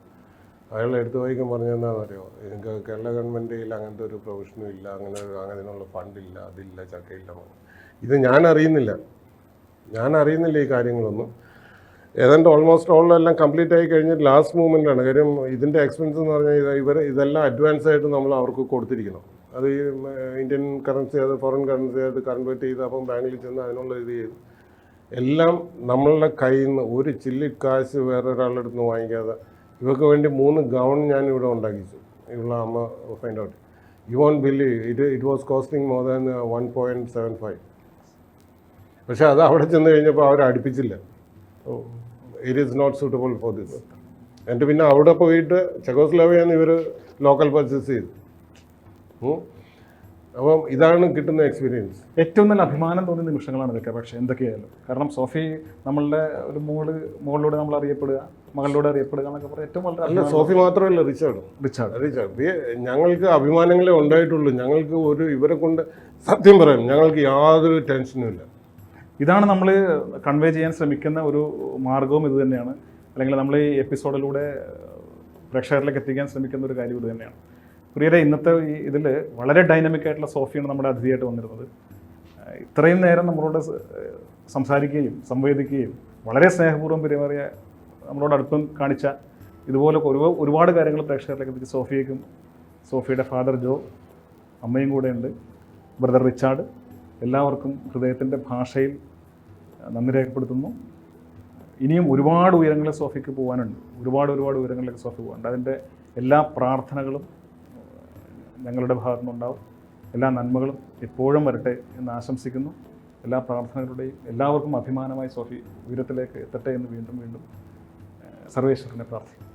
അയാൾ എടുത്തു വായിക്കാൻ പറഞ്ഞതെന്താണെന്നറിയോ, എനിക്ക് കേരള ഗവൺമെൻറ്റിൽ അങ്ങനത്തെ ഒരു പ്രൊഫഷനും ഇല്ല, അങ്ങനെയുള്ള ഫണ്ടില്ല, അതില്ല, ചക്കയില്ല. ഇത് ഞാൻ അറിയുന്നില്ല ഈ കാര്യങ്ങളൊന്നും. ഏതാണ്ട് ഓൾമോസ്റ്റ് ഓളെല്ലാം കംപ്ലീറ്റ് ആയി കഴിഞ്ഞിട്ട് ലാസ്റ്റ് മൂമെൻ്റാണ്. കാര്യം ഇതിൻ്റെ എക്സ്പെൻസ് എന്ന് പറഞ്ഞാൽ ഇതെല്ലാം അഡ്വാൻസ് ആയിട്ട് നമ്മൾ അവർക്ക് കൊടുത്തിരിക്കണം. അത് ഈ ഇന്ത്യൻ കറൻസി അത് ഫോറിൻ കറൻസി ആയിട്ട് കൺവേർട്ട് ചെയ്ത് അപ്പം ബാങ്കിൽ ചെന്ന് അതിനുള്ള ഇത് ചെയ്ത് എല്ലാം നമ്മളുടെ കയ്യിൽ നിന്ന് ഒരു ചില്ലി കാശ് വേറെ ഒരാളുടെ അടുത്ത് നിന്ന് വാങ്ങിക്കാതെ ഇവർക്ക് വേണ്ടി 3 ഗൗൺ ഞാൻ ഇവിടെ ഉണ്ടാക്കിച്ചു. ഇവിടെ അമ്മ find out. You won't believe it was costing more than 1.75. പക്ഷെ അത് അവിടെ ചെന്ന് കഴിഞ്ഞപ്പോൾ അവർ അടുപ്പിച്ചില്ല. It is not suitable for this. എന്നിട്ട് പിന്നെ അവിടെ പോയിട്ട് ചെക്കോസ്ലോവാക്കിയിൽ ഇവർ ലോക്കൽ പർച്ചേസ് ചെയ്തു. അപ്പം ഇതാണ് കിട്ടുന്ന എക്സ്പീരിയൻസ്. ഏറ്റവും നല്ല അഭിമാനം തോന്നിയ നിമിഷങ്ങളാണ് ഇതൊക്കെ. പക്ഷേ എന്തൊക്കെയായാലും കാരണം സോഫി നമ്മളുടെ ഒരു മോളിലൂടെ നമ്മൾ അറിയപ്പെടുക, മകളിലൂടെ അറിയപ്പെടുക എന്നൊക്കെ പറയാം. ഏറ്റവും വളരെ അല്ല, സോഫി മാത്രമല്ല, റിച്ചാർഡ് ഞങ്ങൾക്ക് അഭിമാനങ്ങളെ ഉണ്ടായിട്ടുള്ളൂ. ഞങ്ങൾക്ക് ഇവരെ കൊണ്ട് സത്യം പറയാം, ഞങ്ങൾക്ക് യാതൊരു ടെൻഷനും ഇല്ല. ഇതാണ് നമ്മൾ കൺവേ ചെയ്യാൻ ശ്രമിക്കുന്ന ഒരു മാർഗവും ഇത് തന്നെയാണ്. അല്ലെങ്കിൽ നമ്മൾ ഈ എപ്പിസോഡിലൂടെ പ്രേക്ഷകരിലേക്ക് എത്തിക്കാൻ ശ്രമിക്കുന്ന ഒരു കാര്യം ഇത് തന്നെയാണ്. പ്രിയരെ, ഇന്നത്തെ ഇതിൽ വളരെ ഡൈനാമിക് ആയിട്ടുള്ള സോഫിയാണ് നമ്മുടെ അതിഥിയായിട്ട് വന്നിരുന്നത്. ഇത്രയും നേരം നമ്മളോട് സംസാരിക്കുകയും സംവേദിക്കുകയും വളരെ സ്നേഹപൂർവ്വം പെരുമാറിയ, നമ്മളോട് അടുപ്പം കാണിച്ച ഇതുപോലെ ഒരുപാട് കാര്യങ്ങൾ പ്രേക്ഷകരിലേക്ക് എത്തിച്ച സോഫിയയ്ക്കും സോഫിയുടെ ഫാദർ ജോ, അമ്മയും കൂടെ ഉണ്ട്, ബ്രദർ റിച്ചാർഡ്, എല്ലാവർക്കും ഹൃദയത്തിൻ്റെ ഭാഷയിൽ നന്ദി രേഖപ്പെടുത്തുന്നു. ഇനിയും ഒരുപാട് ഉയരങ്ങളിൽ സോഫിക്ക് പോകാനുണ്ട്, ഒരുപാട് ഉയരങ്ങളിലേക്ക് സോഫി പോകാനുണ്ട്. അതിൻ്റെ എല്ലാ പ്രാർത്ഥനകളും ഞങ്ങളുടെ ഭാഗത്തു നിന്നുണ്ടാവും. എല്ലാ നന്മകളും എപ്പോഴും വരട്ടെ എന്ന് ആശംസിക്കുന്നു. എല്ലാ പ്രാർത്ഥനകളുടെയും എല്ലാവർക്കും അഭിമാനമായി സോഫി ഉയരത്തിലേക്ക് എത്തട്ടെ എന്ന് വീണ്ടും സർവേശ്വരനെ പ്രാർത്ഥിക്കുന്നു.